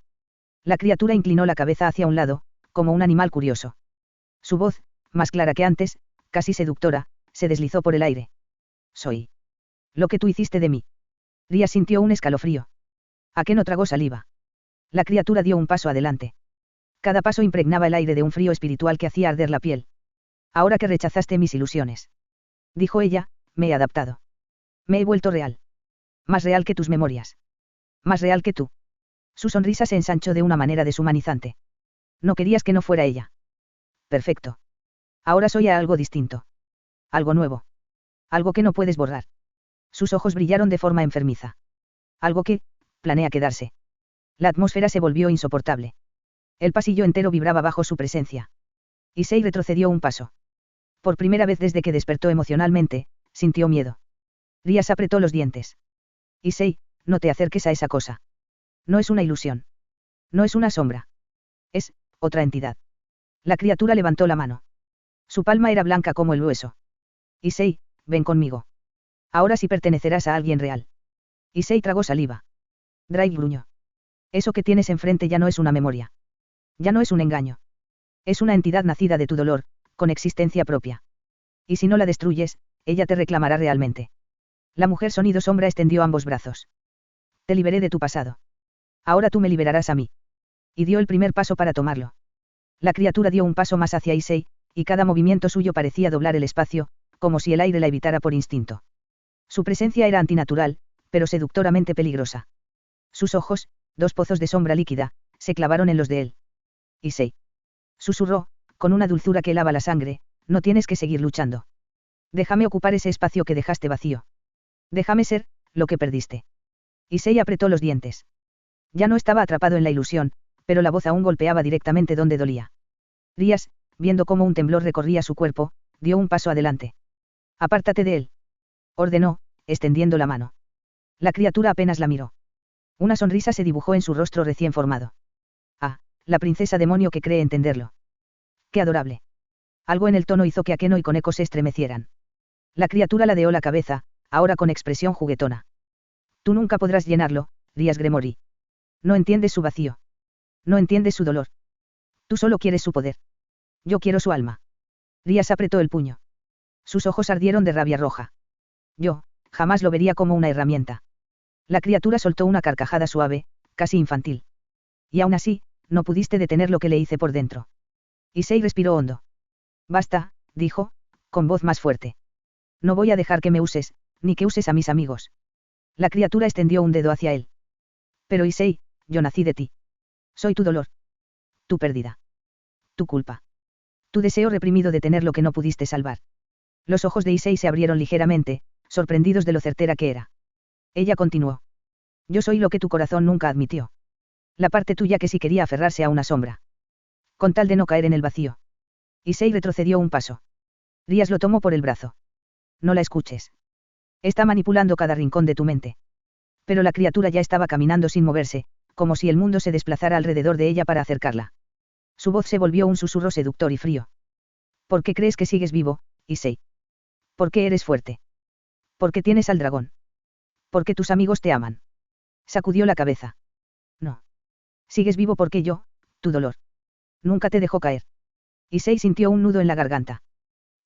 La criatura inclinó la cabeza hacia un lado, como un animal curioso. Su voz, más clara que antes, casi seductora, se deslizó por el aire. Soy. Lo que tú hiciste de mí. Ria sintió un escalofrío. Akeno tragó saliva. La criatura dio un paso adelante. Cada paso impregnaba el aire de un frío espiritual que hacía arder la piel. Ahora que rechazaste mis ilusiones. Dijo ella, me he adaptado. Me he vuelto real. Más real que tus memorias. Más real que tú. Su sonrisa se ensanchó de una manera deshumanizante. No querías que no fuera ella. Perfecto. Ahora soy algo distinto. Algo nuevo. Algo que no puedes borrar. Sus ojos brillaron de forma enfermiza. Algo que, planea quedarse. La atmósfera se volvió insoportable. El pasillo entero vibraba bajo su presencia. Issei retrocedió un paso. Por primera vez desde que despertó emocionalmente, sintió miedo. Rías apretó los dientes. Issei, no te acerques a esa cosa. No es una ilusión. No es una sombra. Es, otra entidad. La criatura levantó la mano. Su palma era blanca como el hueso. Issei, ven conmigo. Ahora sí pertenecerás a alguien real. Issei tragó saliva. Drake gruñó. Eso que tienes enfrente ya no es una memoria. Ya no es un engaño. Es una entidad nacida de tu dolor, con existencia propia. Y si no la destruyes, ella te reclamará realmente. La mujer sonido sombra extendió ambos brazos. Te liberé de tu pasado. Ahora tú me liberarás a mí. Y dio el primer paso para tomarlo. La criatura dio un paso más hacia Issei, y cada movimiento suyo parecía doblar el espacio, como si el aire la evitara por instinto. Su presencia era antinatural, pero seductoramente peligrosa. Sus ojos, dos pozos de sombra líquida, se clavaron en los de él. Issei. Susurró, con una dulzura que helaba la sangre, no tienes que seguir luchando. Déjame ocupar ese espacio que dejaste vacío. Déjame ser, lo que perdiste. Issei apretó los dientes. Ya no estaba atrapado en la ilusión, pero la voz aún golpeaba directamente donde dolía. Rías, viendo cómo un temblor recorría su cuerpo, dio un paso adelante. Apártate de él. Ordenó, extendiendo la mano. La criatura apenas la miró. Una sonrisa se dibujó en su rostro recién formado. Ah, la princesa demonio que cree entenderlo. Qué adorable. Algo en el tono hizo que Akeno y Koneko se estremecieran. La criatura ladeó la cabeza, ahora con expresión juguetona. Tú nunca podrás llenarlo, Rías Gremory. No entiendes su vacío. No entiendes su dolor. Tú solo quieres su poder. Yo quiero su alma. Rías apretó el puño. Sus ojos ardieron de rabia roja. Yo, jamás lo vería como una herramienta. La criatura soltó una carcajada suave, casi infantil. Y aún así, no pudiste detener lo que le hice por dentro. Issei respiró hondo. Basta, dijo, con voz más fuerte. No voy a dejar que me uses, ni que uses a mis amigos. La criatura extendió un dedo hacia él. Pero Issei, yo nací de ti. Soy tu dolor. Tu pérdida. Tu culpa. Tu deseo reprimido de tener lo que no pudiste salvar. Los ojos de Issei se abrieron ligeramente, sorprendidos de lo certera que era. Ella continuó. Yo soy lo que tu corazón nunca admitió. La parte tuya que sí quería aferrarse a una sombra. Con tal de no caer en el vacío. Issei retrocedió un paso. Rías lo tomó por el brazo. No la escuches. Está manipulando cada rincón de tu mente. Pero la criatura ya estaba caminando sin moverse, como si el mundo se desplazara alrededor de ella para acercarla. Su voz se volvió un susurro seductor y frío. ¿Por qué crees que sigues vivo, Issei? ¿Por qué eres fuerte? ¿Por qué tienes al dragón? ¿Por qué tus amigos te aman? Sacudió la cabeza. No. Sigues vivo porque yo, tu dolor. Nunca te dejó caer. Issei sintió un nudo en la garganta.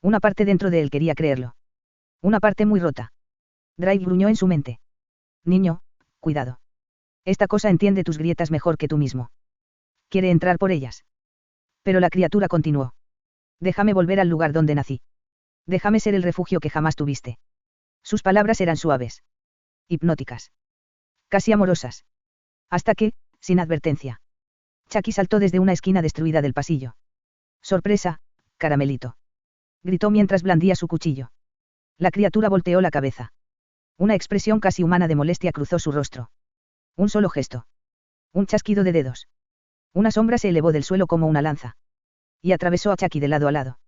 Una parte dentro de él quería creerlo. Una parte muy rota. Drive gruñó en su mente. Niño, cuidado. Esta cosa entiende tus grietas mejor que tú mismo. Quiere entrar por ellas. Pero la criatura continuó. Déjame volver al lugar donde nací. Déjame ser el refugio que jamás tuviste. Sus palabras eran suaves. Hipnóticas. Casi amorosas. Hasta que, sin advertencia. Chucky saltó desde una esquina destruida del pasillo. Sorpresa, caramelito. Gritó mientras blandía su cuchillo. La criatura volteó la cabeza. Una expresión casi humana de molestia cruzó su rostro. Un solo gesto. Un chasquido de dedos. Una sombra se elevó del suelo como una lanza. Y atravesó a Chucky de lado a lado.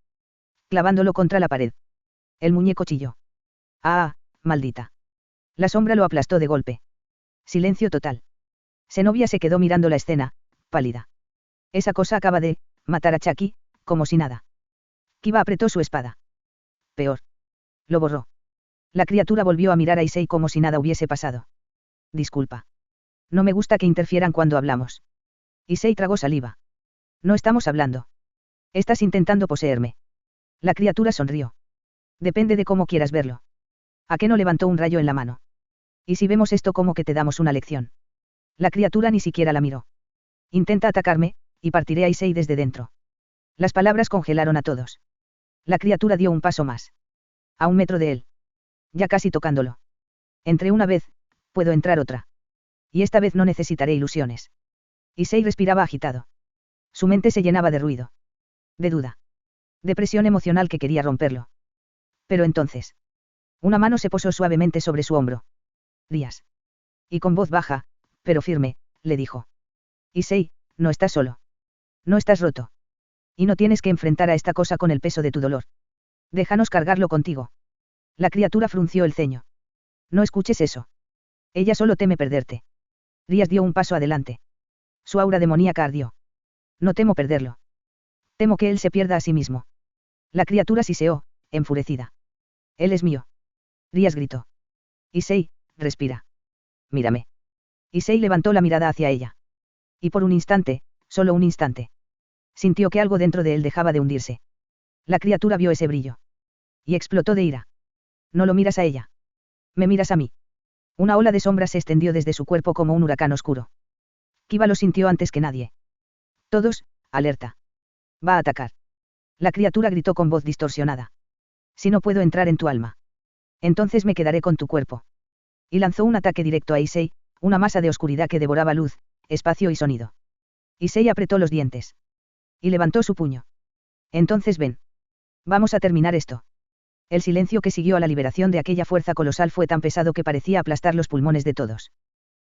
Clavándolo contra la pared. El muñeco chilló. ¡Ah, maldita! La sombra lo aplastó de golpe. Silencio total. Zenobia se quedó mirando la escena, pálida. Esa cosa acaba de matar a Chucky, como si nada. Kiba apretó su espada. Peor. Lo borró. La criatura volvió a mirar a Issei como si nada hubiese pasado. Disculpa. No me gusta que interfieran cuando hablamos. Issei tragó saliva. No estamos hablando. Estás intentando poseerme. La criatura sonrió. Depende de cómo quieras verlo. Akeno levantó un rayo en la mano. ¿Y si vemos esto como que te damos una lección? La criatura ni siquiera la miró. Intenta atacarme, y partiré a Issei desde dentro. Las palabras congelaron a todos. La criatura dio un paso más. A 1 metro de él. Ya casi tocándolo. Entré una vez, puedo entrar otra. Y esta vez no necesitaré ilusiones. Issei respiraba agitado. Su mente se llenaba de ruido. De duda. De presión emocional que quería romperlo. Pero entonces. Una mano se posó suavemente sobre su hombro. Rías. Y con voz baja, pero firme, le dijo. Issei, no estás solo. No estás roto. Y no tienes que enfrentar a esta cosa con el peso de tu dolor. Déjanos cargarlo contigo. La criatura frunció el ceño. No escuches eso. Ella solo teme perderte. Rías dio un paso adelante. Su aura demoníaca ardió. No temo perderlo. Temo que él se pierda a sí mismo. La criatura siseó, enfurecida. Él es mío. Rías gritó. Issei, respira. Mírame. Issei levantó la mirada hacia ella. Y por un instante, solo un instante. Sintió que algo dentro de él dejaba de hundirse. La criatura vio ese brillo. Y explotó de ira. No lo miras a ella. Me miras a mí. Una ola de sombras se extendió desde su cuerpo como un huracán oscuro. Kiba lo sintió antes que nadie. Todos, alerta. Va a atacar. La criatura gritó con voz distorsionada. Si no puedo entrar en tu alma. Entonces me quedaré con tu cuerpo. Y lanzó un ataque directo a Issei, una masa de oscuridad que devoraba luz, espacio y sonido. Issei apretó los dientes. Y levantó su puño. Entonces ven. Vamos a terminar esto. El silencio que siguió a la liberación de aquella fuerza colosal fue tan pesado que parecía aplastar los pulmones de todos.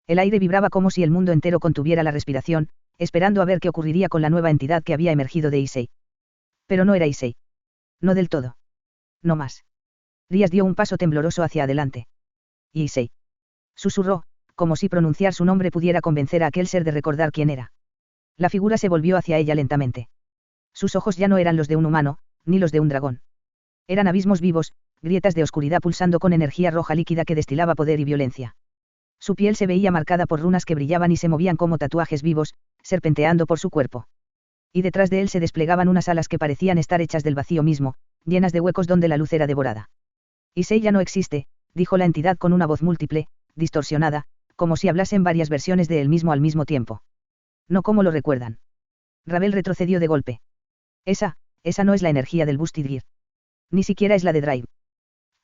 El aire vibraba como si el mundo entero contuviera la respiración, esperando a ver qué ocurriría con la nueva entidad que había emergido de Issei. Pero no era Issei. No del todo. No más. Rías dio un paso tembloroso hacia adelante. Issei. Susurró, como si pronunciar su nombre pudiera convencer a aquel ser de recordar quién era. La figura se volvió hacia ella lentamente. Sus ojos ya no eran los de un humano, ni los de un dragón. Eran abismos vivos, grietas de oscuridad pulsando con energía roja líquida que destilaba poder y violencia. Su piel se veía marcada por runas que brillaban y se movían como tatuajes vivos, serpenteando por su cuerpo. Y detrás de él se desplegaban unas alas que parecían estar hechas del vacío mismo, llenas de huecos donde la luz era devorada. Issei ya no existe, dijo la entidad con una voz múltiple, distorsionada, como si hablasen varias versiones de él mismo al mismo tiempo. No como lo recuerdan. Ravel retrocedió de golpe. Esa no es la energía del Busted Gear. Ni siquiera es la de Drive.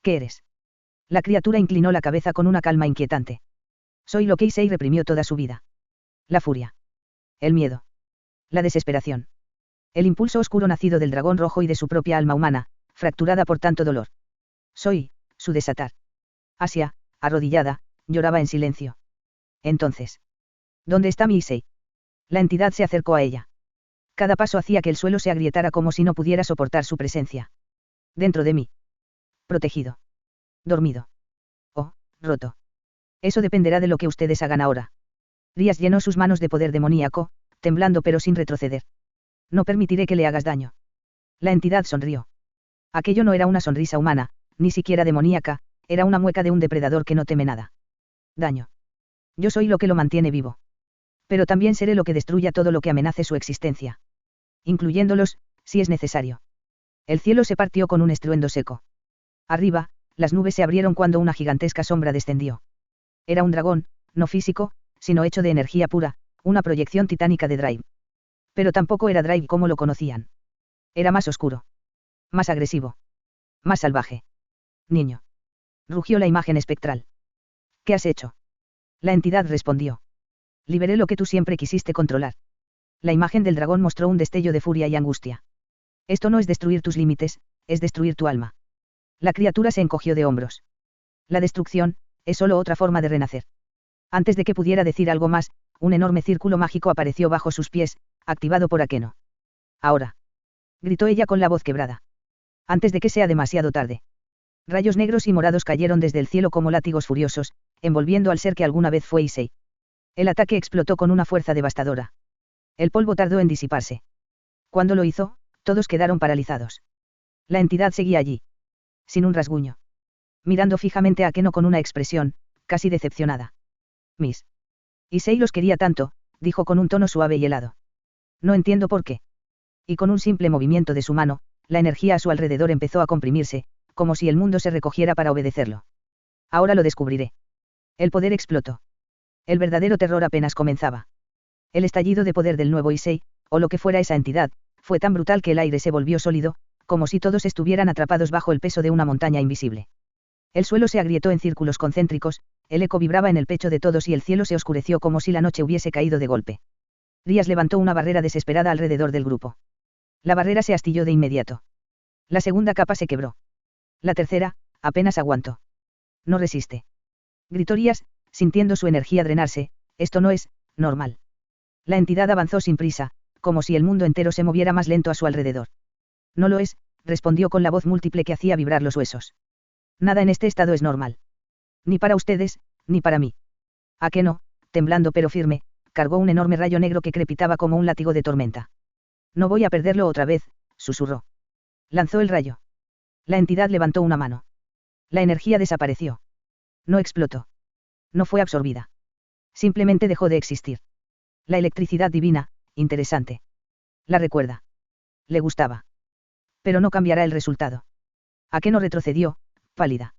¿Qué eres? La criatura inclinó la cabeza con una calma inquietante. Soy lo que Issei reprimió toda su vida. La furia. El miedo. La desesperación. El impulso oscuro nacido del dragón rojo y de su propia alma humana, fracturada por tanto dolor. Soy, su desatar. Asia, arrodillada, lloraba en silencio. Entonces. ¿Dónde está mi Issei? La entidad se acercó a ella. Cada paso hacía que el suelo se agrietara como si no pudiera soportar su presencia. Dentro de mí. Protegido. Dormido. Oh, roto. Eso dependerá de lo que ustedes hagan ahora. Rías llenó sus manos de poder demoníaco, temblando pero sin retroceder. No permitiré que le hagas daño. La entidad sonrió. Aquello no era una sonrisa humana, ni siquiera demoníaca, era una mueca de un depredador que no teme nada. Daño. Yo soy lo que lo mantiene vivo. Pero también seré lo que destruya todo lo que amenace su existencia. Incluyéndolos, si es necesario. El cielo se partió con un estruendo seco. Arriba, las nubes se abrieron cuando una gigantesca sombra descendió. Era un dragón, no físico, sino hecho de energía pura, una proyección titánica de Drive. Pero tampoco era Drive como lo conocían. Era más oscuro. Más agresivo. Más salvaje. Niño. Rugió la imagen espectral. ¿Qué has hecho? La entidad respondió. Liberé lo que tú siempre quisiste controlar. La imagen del dragón mostró un destello de furia y angustia. Esto no es destruir tus límites, es destruir tu alma. La criatura se encogió de hombros. La destrucción, es solo otra forma de renacer. Antes de que pudiera decir algo más, un enorme círculo mágico apareció bajo sus pies, activado por Akeno. Ahora. Gritó ella con la voz quebrada. Antes de que sea demasiado tarde. Rayos negros y morados cayeron desde el cielo como látigos furiosos, envolviendo al ser que alguna vez fue Issei. El ataque explotó con una fuerza devastadora. El polvo tardó en disiparse. Cuando lo hizo, todos quedaron paralizados. La entidad seguía allí. Sin un rasguño. Mirando fijamente a Akeno con una expresión, casi decepcionada. Miss. Issei los quería tanto, dijo con un tono suave y helado. No entiendo por qué. Y con un simple movimiento de su mano, la energía a su alrededor empezó a comprimirse, como si el mundo se recogiera para obedecerlo. Ahora lo descubriré. El poder explotó. El verdadero terror apenas comenzaba. El estallido de poder del nuevo Issei, o lo que fuera esa entidad, fue tan brutal que el aire se volvió sólido, como si todos estuvieran atrapados bajo el peso de una montaña invisible. El suelo se agrietó en círculos concéntricos, el eco vibraba en el pecho de todos y el cielo se oscureció como si la noche hubiese caído de golpe. Rías levantó una barrera desesperada alrededor del grupo. La barrera se astilló de inmediato. La segunda capa se quebró. La tercera, apenas aguantó. No resiste. Gritó Rías, sintiendo su energía drenarse, esto no es normal. La entidad avanzó sin prisa, como si el mundo entero se moviera más lento a su alrededor. No lo es, respondió con la voz múltiple que hacía vibrar los huesos. Nada en este estado es normal. Ni para ustedes, ni para mí. ¿A qué no? Temblando pero firme, cargó un enorme rayo negro que crepitaba como un látigo de tormenta. No voy a perderlo otra vez, susurró. Lanzó el rayo. La entidad levantó una mano. La energía desapareció. No explotó. No fue absorbida. Simplemente dejó de existir. La electricidad divina, interesante. La recuerda. Le gustaba. Pero no cambiará el resultado. ¿A qué no retrocedió, pálida?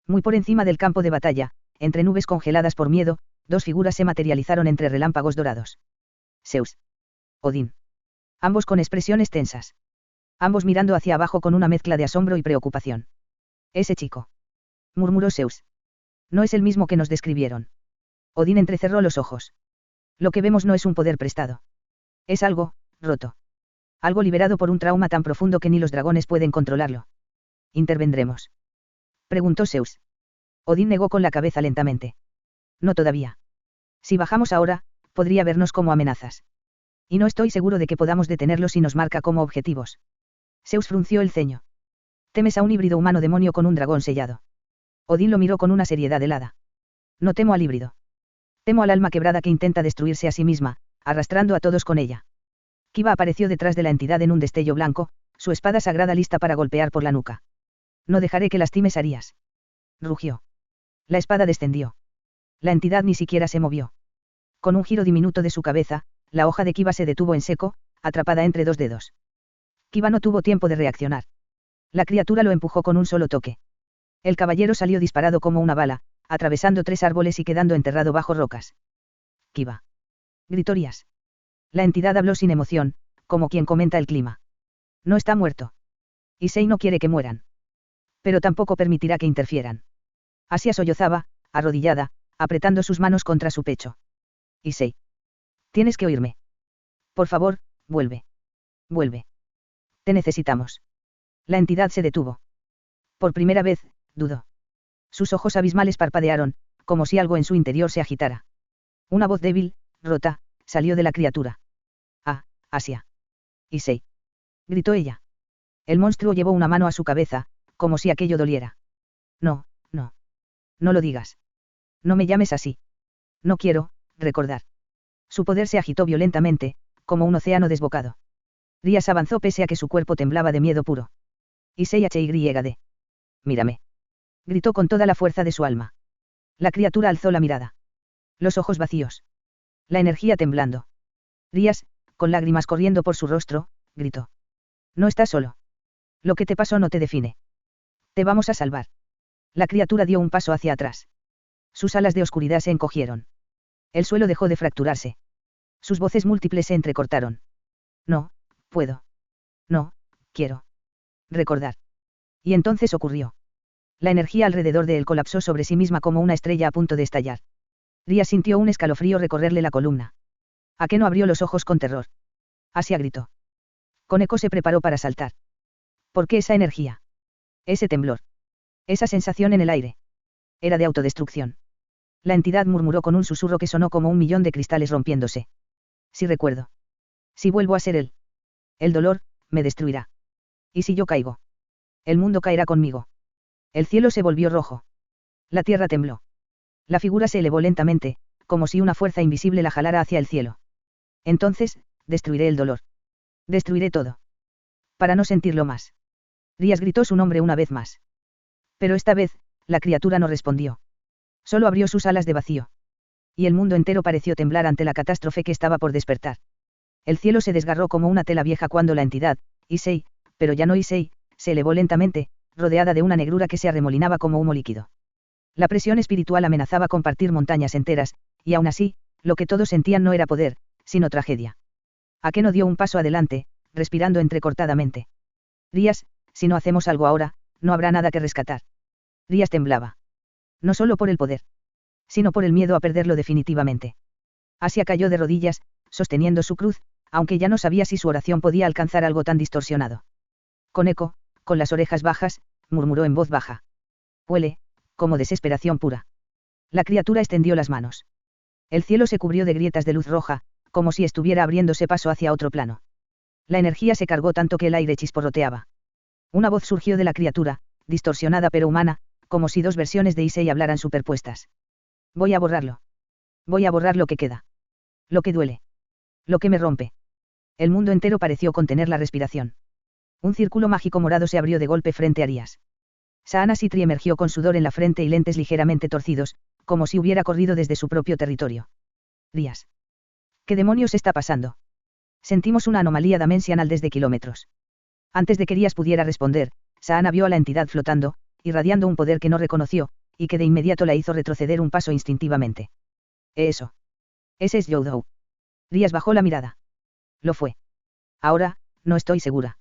Muy por encima del campo de batalla, entre nubes congeladas por miedo, dos figuras se materializaron entre relámpagos dorados. Zeus. Odín. Ambos con expresiones tensas. Ambos mirando hacia abajo con una mezcla de asombro y preocupación. Ese chico. Murmuró Zeus. No es el mismo que nos describieron. Odín entrecerró los ojos. Lo que vemos no es un poder prestado. Es algo, roto. Algo liberado por un trauma tan profundo que ni los dragones pueden controlarlo. ¿Intervendremos? Preguntó Zeus. Odín negó con la cabeza lentamente. No todavía. Si bajamos ahora, podría vernos como amenazas. Y no estoy seguro de que podamos detenerlo si nos marca como objetivos. Zeus frunció el ceño. ¿Temes a un híbrido humano demonio con un dragón sellado? Odín lo miró con una seriedad helada. No temo al híbrido. Temo al alma quebrada que intenta destruirse a sí misma, arrastrando a todos con ella. Kiva apareció detrás de la entidad en un destello blanco, su espada sagrada lista para golpear por la nuca. No dejaré que lastimes a Arías. Rugió. La espada descendió. La entidad ni siquiera se movió. Con un giro diminuto de su cabeza, la hoja de Kiva se detuvo en seco, atrapada entre dos dedos. Kiva no tuvo tiempo de reaccionar. La criatura lo empujó con un solo toque. El caballero salió disparado como una bala, atravesando 3 árboles y quedando enterrado bajo rocas. Kiva. Gritó Rías. La entidad habló sin emoción, como quien comenta el clima. No está muerto. Issei no quiere que mueran. Pero tampoco permitirá que interfieran. Asia sollozaba, arrodillada, apretando sus manos contra su pecho. Issei. Tienes que oírme. Por favor, vuelve. Vuelve. Te necesitamos. La entidad se detuvo. Por primera vez, dudó. Sus ojos abismales parpadearon, como si algo en su interior se agitara. Una voz débil, rota, salió de la criatura. Ah, Asia. Issei. Gritó ella. El monstruo llevó una mano a su cabeza, como si aquello doliera. No, no. No lo digas. No me llames así. No quiero, recordar. Su poder se agitó violentamente, como un océano desbocado. Rías avanzó pese a que su cuerpo temblaba de miedo puro. Issei HYD. Mírame. Gritó con toda la fuerza de su alma. La criatura alzó la mirada. Los ojos vacíos. La energía temblando. Rías, con lágrimas corriendo por su rostro, gritó. No estás solo. Lo que te pasó no te define. Te vamos a salvar. La criatura dio un paso hacia atrás. Sus alas de oscuridad se encogieron. El suelo dejó de fracturarse. Sus voces múltiples se entrecortaron. No, puedo. No, quiero. Recordar. Y entonces ocurrió. La energía alrededor de él colapsó sobre sí misma como una estrella a punto de estallar. Rías sintió un escalofrío recorrerle la columna. ¿A qué no abrió los ojos con terror? Asia gritó. Koneko se preparó para saltar. ¿Por qué esa energía? Ese temblor. Esa sensación en el aire. Era de autodestrucción. La entidad murmuró con un susurro que sonó como 1.000.000 de cristales rompiéndose. Si recuerdo. Si vuelvo a ser él. El dolor, me destruirá. ¿Y si yo caigo? El mundo caerá conmigo. El cielo se volvió rojo. La tierra tembló. La figura se elevó lentamente, como si una fuerza invisible la jalara hacia el cielo. Entonces, destruiré el dolor. Destruiré todo. Para no sentirlo más. Rías gritó su nombre una vez más. Pero esta vez, la criatura no respondió. Solo abrió sus alas de vacío. Y el mundo entero pareció temblar ante la catástrofe que estaba por despertar. El cielo se desgarró como una tela vieja cuando la entidad, Issei, pero ya no Issei, se elevó lentamente, rodeada de una negrura que se arremolinaba como humo líquido. La presión espiritual amenazaba con partir montañas enteras, y aún así, lo que todos sentían no era poder, sino tragedia. Akeno dio un paso adelante, respirando entrecortadamente. Rías, si no hacemos algo ahora, no habrá nada que rescatar. Rías temblaba. No solo por el poder, sino por el miedo a perderlo definitivamente. Asia cayó de rodillas, sosteniendo su cruz, aunque ya no sabía si su oración podía alcanzar algo tan distorsionado. Con eco, con las orejas bajas, murmuró en voz baja. Huele, como desesperación pura. La criatura extendió las manos. El cielo se cubrió de grietas de luz roja, como si estuviera abriéndose paso hacia otro plano. La energía se cargó tanto que el aire chisporroteaba. Una voz surgió de la criatura, distorsionada pero humana, como si dos versiones de Issei hablaran superpuestas. Voy a borrarlo. Voy a borrar lo que queda. Lo que duele. Lo que me rompe. El mundo entero pareció contener la respiración. Un círculo mágico morado se abrió de golpe frente a Rías. Saana Sitri emergió con sudor en la frente y lentes ligeramente torcidos, como si hubiera corrido desde su propio territorio. Rías. ¿Qué demonios está pasando? Sentimos una anomalía dimensional desde kilómetros. Antes de que Rías pudiera responder, Saana vio a la entidad flotando, irradiando un poder que no reconoció, y que de inmediato la hizo retroceder un paso instintivamente. Eso. Ese es Youdou. Rías bajó la mirada. Lo fue. Ahora, no estoy segura.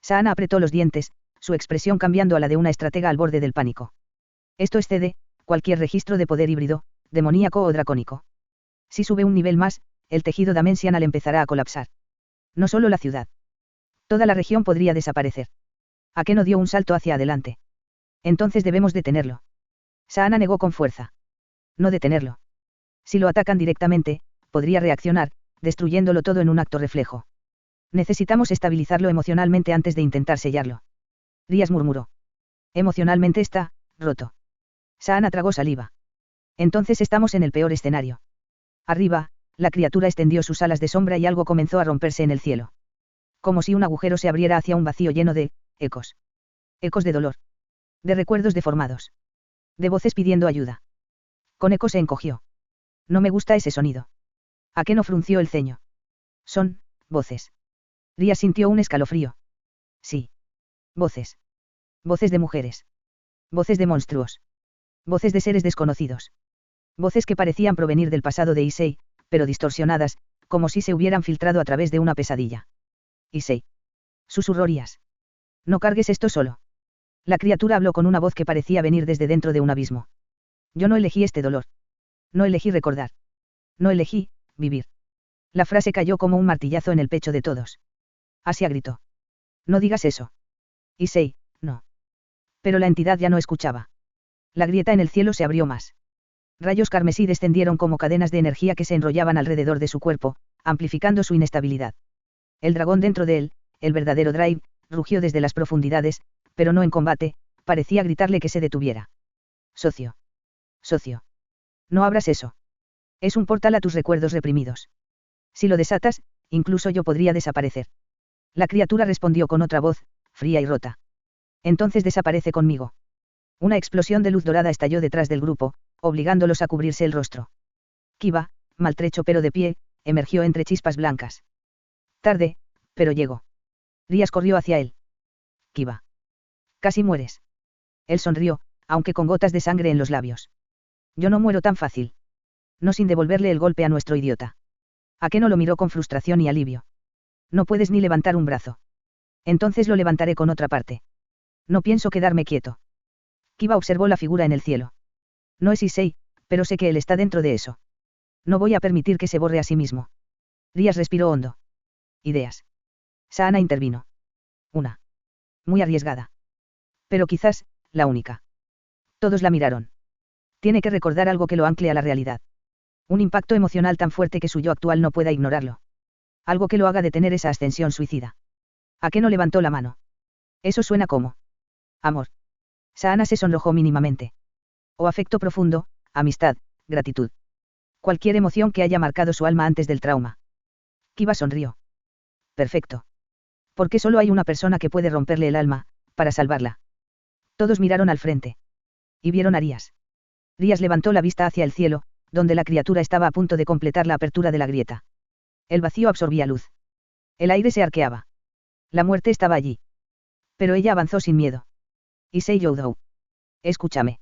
Saana apretó los dientes, su expresión cambiando a la de una estratega al borde del pánico. Esto excede cualquier registro de poder híbrido, demoníaco o dracónico. Si sube un nivel más, el tejido dimensional empezará a colapsar. No solo la ciudad. Toda la región podría desaparecer. ¿A qué no dio un salto hacia adelante? Entonces debemos detenerlo. Saana negó con fuerza. No detenerlo. Si lo atacan directamente, podría reaccionar, destruyéndolo todo en un acto reflejo. Necesitamos estabilizarlo emocionalmente antes de intentar sellarlo. Rías murmuró. Emocionalmente está roto. Saana tragó saliva. Entonces estamos en el peor escenario. Arriba, la criatura extendió sus alas de sombra y algo comenzó a romperse en el cielo. Como si un agujero se abriera hacia un vacío lleno de ecos. Ecos de dolor. De recuerdos deformados. De voces pidiendo ayuda. Con eco se encogió. No me gusta ese sonido. ¿A qué no frunció el ceño? Son voces. Rías sintió un escalofrío. Sí. Voces. Voces de mujeres. Voces de monstruos. Voces de seres desconocidos. Voces que parecían provenir del pasado de Issei, pero distorsionadas, como si se hubieran filtrado a través de una pesadilla. Issei. Susurró Rías. No cargues esto solo. La criatura habló con una voz que parecía venir desde dentro de un abismo. Yo no elegí este dolor. No elegí recordar. No elegí vivir. La frase cayó como un martillazo en el pecho de todos. Asia gritó. No digas eso. Issei, no. Pero la entidad ya no escuchaba. La grieta en el cielo se abrió más. Rayos carmesí descendieron como cadenas de energía que se enrollaban alrededor de su cuerpo, amplificando su inestabilidad. El dragón dentro de él, el verdadero Drive, rugió desde las profundidades, pero no en combate, parecía gritarle que se detuviera. Socio. Socio. No abras eso. Es un portal a tus recuerdos reprimidos. Si lo desatas, incluso yo podría desaparecer. La criatura respondió con otra voz, fría y rota. Entonces desaparece conmigo. Una explosión de luz dorada estalló detrás del grupo, obligándolos a cubrirse el rostro. Kiba, maltrecho pero de pie, emergió entre chispas blancas. Tarde, pero llegó. Rías corrió hacia él. Kiba. Casi mueres. Él sonrió, aunque con gotas de sangre en los labios. Yo no muero tan fácil. No sin devolverle el golpe a nuestro idiota. ¿A qué no lo miró con frustración y alivio? No puedes ni levantar un brazo. Entonces lo levantaré con otra parte. No pienso quedarme quieto. Kiba observó la figura en el cielo. No es Issei, pero sé que él está dentro de eso. No voy a permitir que se borre a sí mismo. Rías respiró hondo. Ideas. Saana intervino. Una. Muy arriesgada. Pero quizás, la única. Todos la miraron. Tiene que recordar algo que lo ancle a la realidad. Un impacto emocional tan fuerte que su yo actual no pueda ignorarlo. Algo que lo haga detener esa ascensión suicida. ¿A qué no levantó la mano? Eso suena como amor. Saana se sonrojó mínimamente. O afecto profundo, amistad, gratitud. Cualquier emoción que haya marcado su alma antes del trauma. Kiba sonrió. Perfecto. Porque solo hay una persona que puede romperle el alma, para salvarla. Todos miraron al frente. Y vieron a Rías. Rías levantó la vista hacia el cielo, donde la criatura estaba a punto de completar la apertura de la grieta. El vacío absorbía luz. El aire se arqueaba. La muerte estaba allí. Pero ella avanzó sin miedo. Issei Youdou. Escúchame.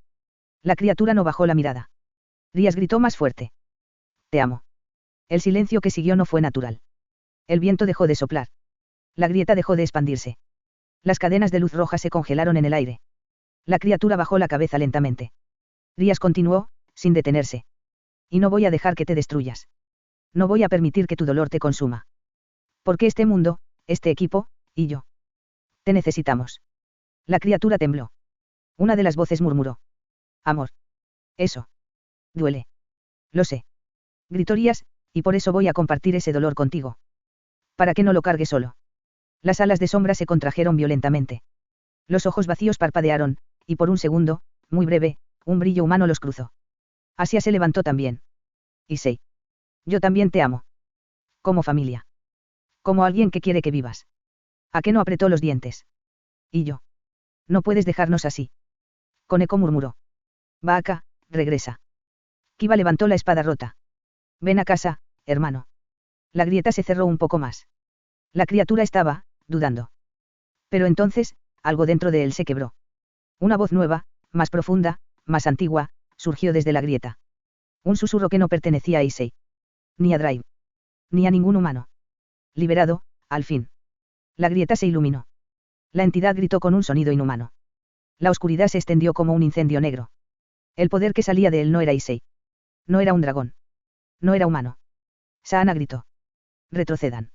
La criatura no bajó la mirada. Rías gritó más fuerte. Te amo. El silencio que siguió no fue natural. El viento dejó de soplar. La grieta dejó de expandirse. Las cadenas de luz roja se congelaron en el aire. La criatura bajó la cabeza lentamente. Rías continuó, sin detenerse. Y no voy a dejar que te destruyas. No voy a permitir que tu dolor te consuma. Porque este mundo, este equipo, y yo. Te necesitamos. La criatura tembló. Una de las voces murmuró. Amor. Eso. Duele. Lo sé. Gritó Rías, y por eso voy a compartir ese dolor contigo. Para que no lo cargue solo. Las alas de sombra se contrajeron violentamente. Los ojos vacíos parpadearon, y por un segundo, muy breve, un brillo humano los cruzó. Asia se levantó también. Issei. Yo también te amo. Como familia. Como alguien que quiere que vivas. ¿A qué no apretó los dientes? Y yo. No puedes dejarnos así. Koneko murmuró. Va acá, regresa. Kiba levantó la espada rota. Ven a casa, hermano. La grieta se cerró un poco más. La criatura estaba, dudando. Pero entonces, algo dentro de él se quebró. Una voz nueva, más profunda, más antigua, surgió desde la grieta. Un susurro que no pertenecía a Issei. Ni a Drive. Ni a ningún humano. Liberado, al fin. La grieta se iluminó. La entidad gritó con un sonido inhumano. La oscuridad se extendió como un incendio negro. El poder que salía de él no era Issei. No era un dragón. No era humano. Saana gritó. Retrocedan.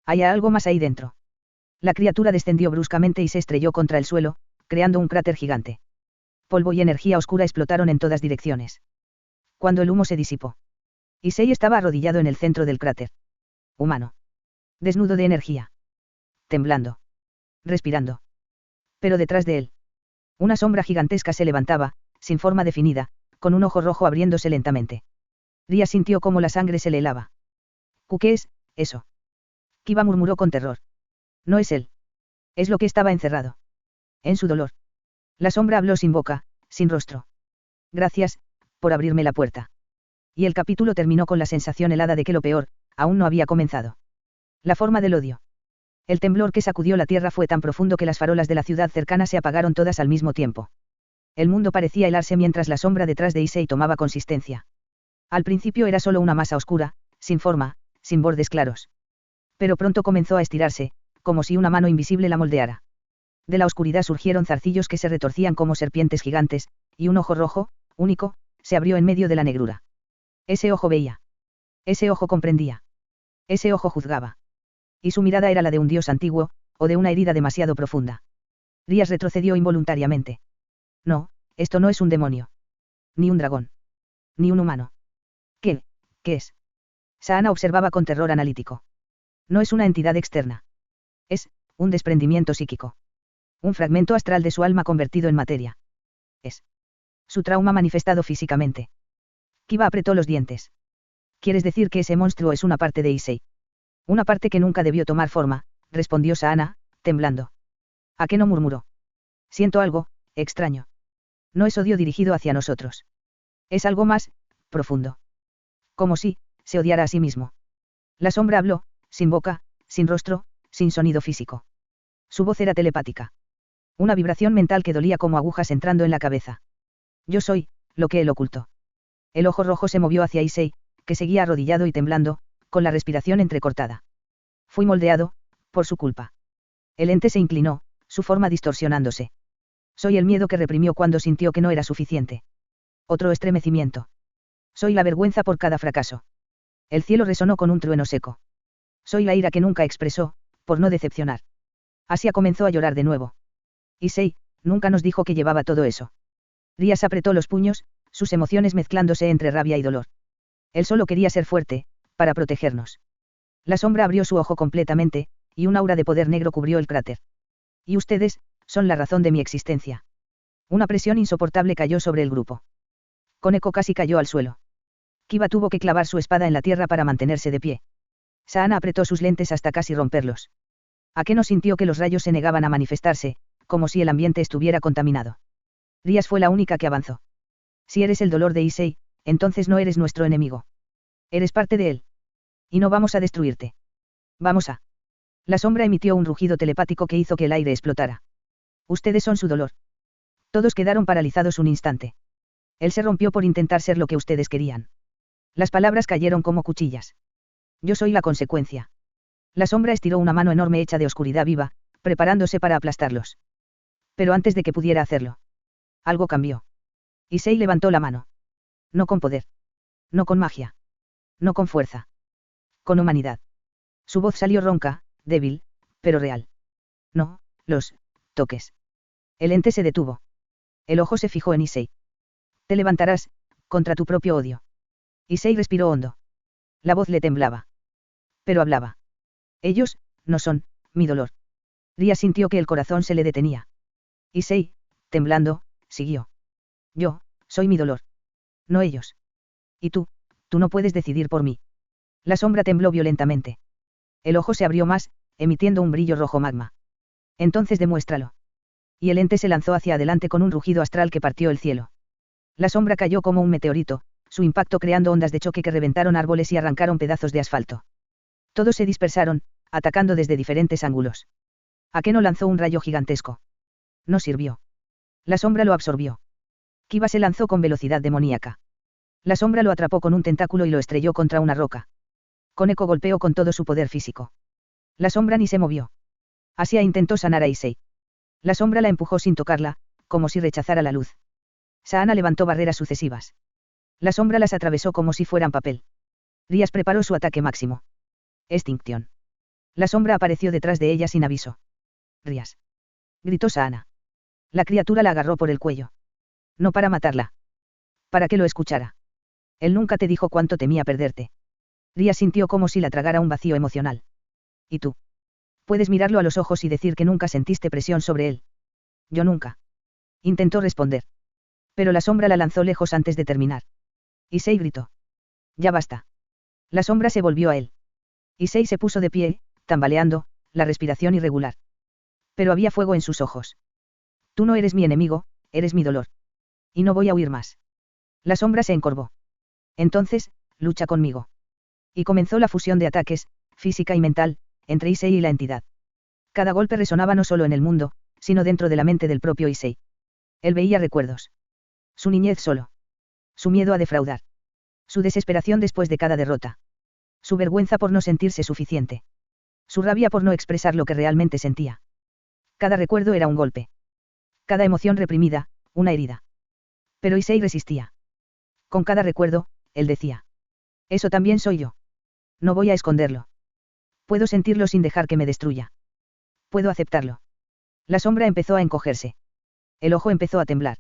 Hay algo más ahí dentro. La criatura descendió bruscamente y se estrelló contra el suelo, creando un cráter gigante. Polvo y energía oscura explotaron en todas direcciones. Cuando el humo se disipó. Issei estaba arrodillado en el centro del cráter. Humano. Desnudo de energía. Temblando. Respirando. Pero detrás de él. Una sombra gigantesca se levantaba, sin forma definida, con un ojo rojo abriéndose lentamente. Ria sintió cómo la sangre se le helaba. ¿Qué es eso? Kiba murmuró con terror. No es él. Es lo que estaba encerrado. En su dolor. La sombra habló sin boca, sin rostro. Gracias, por abrirme la puerta. Y el capítulo terminó con la sensación helada de que lo peor, aún no había comenzado. La forma del odio. El temblor que sacudió la tierra fue tan profundo que las farolas de la ciudad cercana se apagaron todas al mismo tiempo. El mundo parecía helarse mientras la sombra detrás de Issei tomaba consistencia. Al principio era solo una masa oscura, sin forma, sin bordes claros. Pero pronto comenzó a estirarse, como si una mano invisible la moldeara. De la oscuridad surgieron zarcillos que se retorcían como serpientes gigantes, y un ojo rojo, único, se abrió en medio de la negrura. Ese ojo veía. Ese ojo comprendía. Ese ojo juzgaba. Y su mirada era la de un dios antiguo, o de una herida demasiado profunda. Rías retrocedió involuntariamente. No, esto no es un demonio. Ni un dragón. Ni un humano. ¿Qué es? Saana observaba con terror analítico. No es una entidad externa. Es, un desprendimiento psíquico. Un fragmento astral de su alma convertido en materia. Es. Su trauma manifestado físicamente. Kiba apretó los dientes. ¿Quieres decir que ese monstruo es una parte de Issei? Una parte que nunca debió tomar forma, respondió Saana, temblando. ¿A qué no murmuró? Siento algo, extraño. No es odio dirigido hacia nosotros. Es algo más, profundo. Como si, se odiara a sí mismo. La sombra habló, sin boca, sin rostro, sin sonido físico. Su voz era telepática. Una vibración mental que dolía como agujas entrando en la cabeza. Yo soy, lo que él ocultó. El ojo rojo se movió hacia Issei, que seguía arrodillado y temblando, con la respiración entrecortada. Fui moldeado, por su culpa. El ente se inclinó, su forma distorsionándose. Soy el miedo que reprimió cuando sintió que no era suficiente. Otro estremecimiento. Soy la vergüenza por cada fracaso. El cielo resonó con un trueno seco. Soy la ira que nunca expresó, por no decepcionar. Asia comenzó a llorar de nuevo. Issei, nunca nos dijo que llevaba todo eso. Rías apretó los puños, sus emociones mezclándose entre rabia y dolor. Él solo quería ser fuerte, para protegernos. La sombra abrió su ojo completamente, y un aura de poder negro cubrió el cráter. Y ustedes, son la razón de mi existencia. Una presión insoportable cayó sobre el grupo. Koneko casi cayó al suelo. Kiba tuvo que clavar su espada en la tierra para mantenerse de pie. Saana apretó sus lentes hasta casi romperlos. Akeno sintió que los rayos se negaban a manifestarse, como si el ambiente estuviera contaminado. Rías fue la única que avanzó. Si eres el dolor de Issei, entonces no eres nuestro enemigo. Eres parte de él. Y no vamos a destruirte. Vamos a. La sombra emitió un rugido telepático que hizo que el aire explotara. Ustedes son su dolor. Todos quedaron paralizados un instante. Él se rompió por intentar ser lo que ustedes querían. Las palabras cayeron como cuchillas. Yo soy la consecuencia. La sombra estiró una mano enorme hecha de oscuridad viva, preparándose para aplastarlos. Pero antes de que pudiera hacerlo. Algo cambió. Issei levantó la mano. No con poder. No con magia. No con fuerza. Con humanidad. Su voz salió ronca, débil, pero real. No, los toques. El ente se detuvo. El ojo se fijó en Issei. Te levantarás, contra tu propio odio. Issei respiró hondo. La voz le temblaba. Pero hablaba. Ellos, no son, mi dolor. Ria sintió que el corazón se le detenía. Issei, temblando, siguió. Yo, soy mi dolor. No ellos. Y tú no puedes decidir por mí. La sombra tembló violentamente. El ojo se abrió más, emitiendo un brillo rojo magma. Entonces demuéstralo. Y el ente se lanzó hacia adelante con un rugido astral que partió el cielo. La sombra cayó como un meteorito, su impacto creando ondas de choque que reventaron árboles y arrancaron pedazos de asfalto. Todos se dispersaron, atacando desde diferentes ángulos. Akeno lanzó un rayo gigantesco. No sirvió. La sombra lo absorbió. Kiba se lanzó con velocidad demoníaca. La sombra lo atrapó con un tentáculo y lo estrelló contra una roca. Koneko golpeó con todo su poder físico. La sombra ni se movió. Asia intentó sanar a Issei. La sombra la empujó sin tocarla, como si rechazara la luz. Saana levantó barreras sucesivas. La sombra las atravesó como si fueran papel. Rias preparó su ataque máximo. Extinción. La sombra apareció detrás de ella sin aviso. Rias. Gritó Saana. La criatura la agarró por el cuello. No para matarla. Para que lo escuchara. Él nunca te dijo cuánto temía perderte. Rias sintió como si la tragara un vacío emocional. ¿Y tú? Puedes mirarlo a los ojos y decir que nunca sentiste presión sobre él. Yo nunca. Intentó responder. Pero la sombra la lanzó lejos antes de terminar. Issei gritó. Ya basta. La sombra se volvió a él. Issei se puso de pie, tambaleando, la respiración irregular. Pero había fuego en sus ojos. Tú no eres mi enemigo, eres mi dolor. Y no voy a huir más. La sombra se encorvó. Entonces, lucha conmigo. Y comenzó la fusión de ataques, física y mental, entre Issei y la entidad. Cada golpe resonaba no solo en el mundo, sino dentro de la mente del propio Issei. Él veía recuerdos. Su niñez solo. Su miedo a defraudar. Su desesperación después de cada derrota. Su vergüenza por no sentirse suficiente. Su rabia por no expresar lo que realmente sentía. Cada recuerdo era un golpe. Cada emoción reprimida, una herida. Pero Issei resistía. Con cada recuerdo, él decía. Eso también soy yo. No voy a esconderlo. Puedo sentirlo sin dejar que me destruya. Puedo aceptarlo. La sombra empezó a encogerse. El ojo empezó a temblar.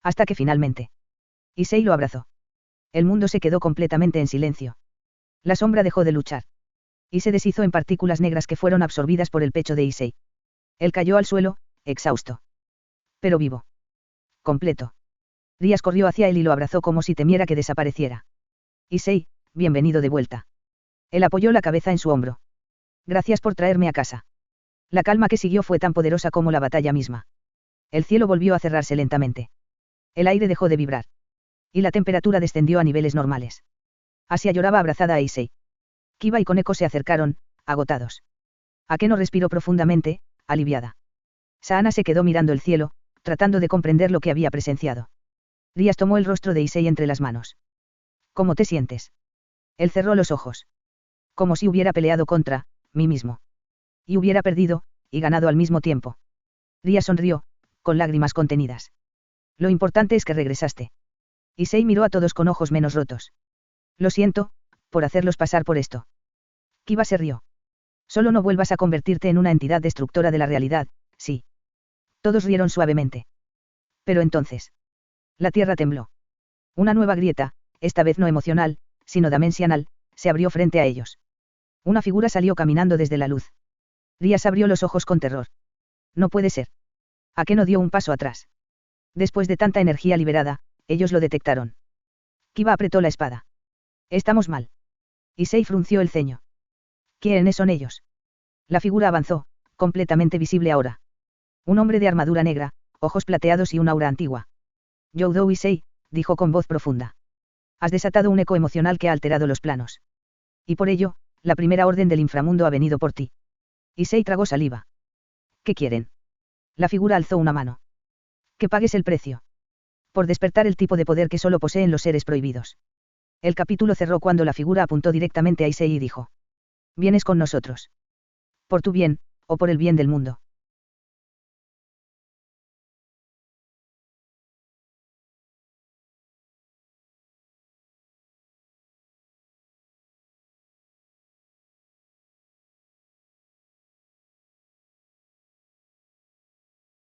Hasta que finalmente. Issei lo abrazó. El mundo se quedó completamente en silencio. La sombra dejó de luchar. Y se deshizo en partículas negras que fueron absorbidas por el pecho de Issei. Él cayó al suelo, exhausto. Pero vivo. Completo. Rias corrió hacia él y lo abrazó como si temiera que desapareciera. Issei, bienvenido de vuelta. Él apoyó la cabeza en su hombro. Gracias por traerme a casa. La calma que siguió fue tan poderosa como la batalla misma. El cielo volvió a cerrarse lentamente. El aire dejó de vibrar. Y la temperatura descendió a niveles normales. Asia lloraba abrazada a Issei. Kiba y Koneko se acercaron, agotados. Akeno respiró profundamente, aliviada. Saana se quedó mirando el cielo, tratando de comprender lo que había presenciado. Rias tomó el rostro de Issei entre las manos. ¿Cómo te sientes? Él cerró los ojos. Como si hubiera peleado contra mí mismo. Y hubiera perdido, y ganado al mismo tiempo. Rias sonrió, con lágrimas contenidas. Lo importante es que regresaste. Issei miró a todos con ojos menos rotos. Lo siento, por hacerlos pasar por esto. Kiba se rió. Solo no vuelvas a convertirte en una entidad destructora de la realidad, sí. Todos rieron suavemente. Pero entonces. La tierra tembló. Una nueva grieta, esta vez no emocional, sino dimensional, se abrió frente a ellos. Una figura salió caminando desde la luz. Rias abrió los ojos con terror. No puede ser. Akeno dio un paso atrás. Después de tanta energía liberada, ellos lo detectaron. Kiba apretó la espada. Estamos mal. Issei frunció el ceño. ¿Quiénes son ellos? La figura avanzó, completamente visible ahora. Un hombre de armadura negra, ojos plateados y un aura antigua. Youdou Issei, dijo con voz profunda. Has desatado un eco emocional que ha alterado los planos. Y por ello, la primera orden del inframundo ha venido por ti. Issei tragó saliva. ¿Qué quieren? La figura alzó una mano. Que pagues el precio. Por despertar el tipo de poder que solo poseen los seres prohibidos. El capítulo cerró cuando la figura apuntó directamente a Issei y dijo. Vienes con nosotros. Por tu bien, o por el bien del mundo.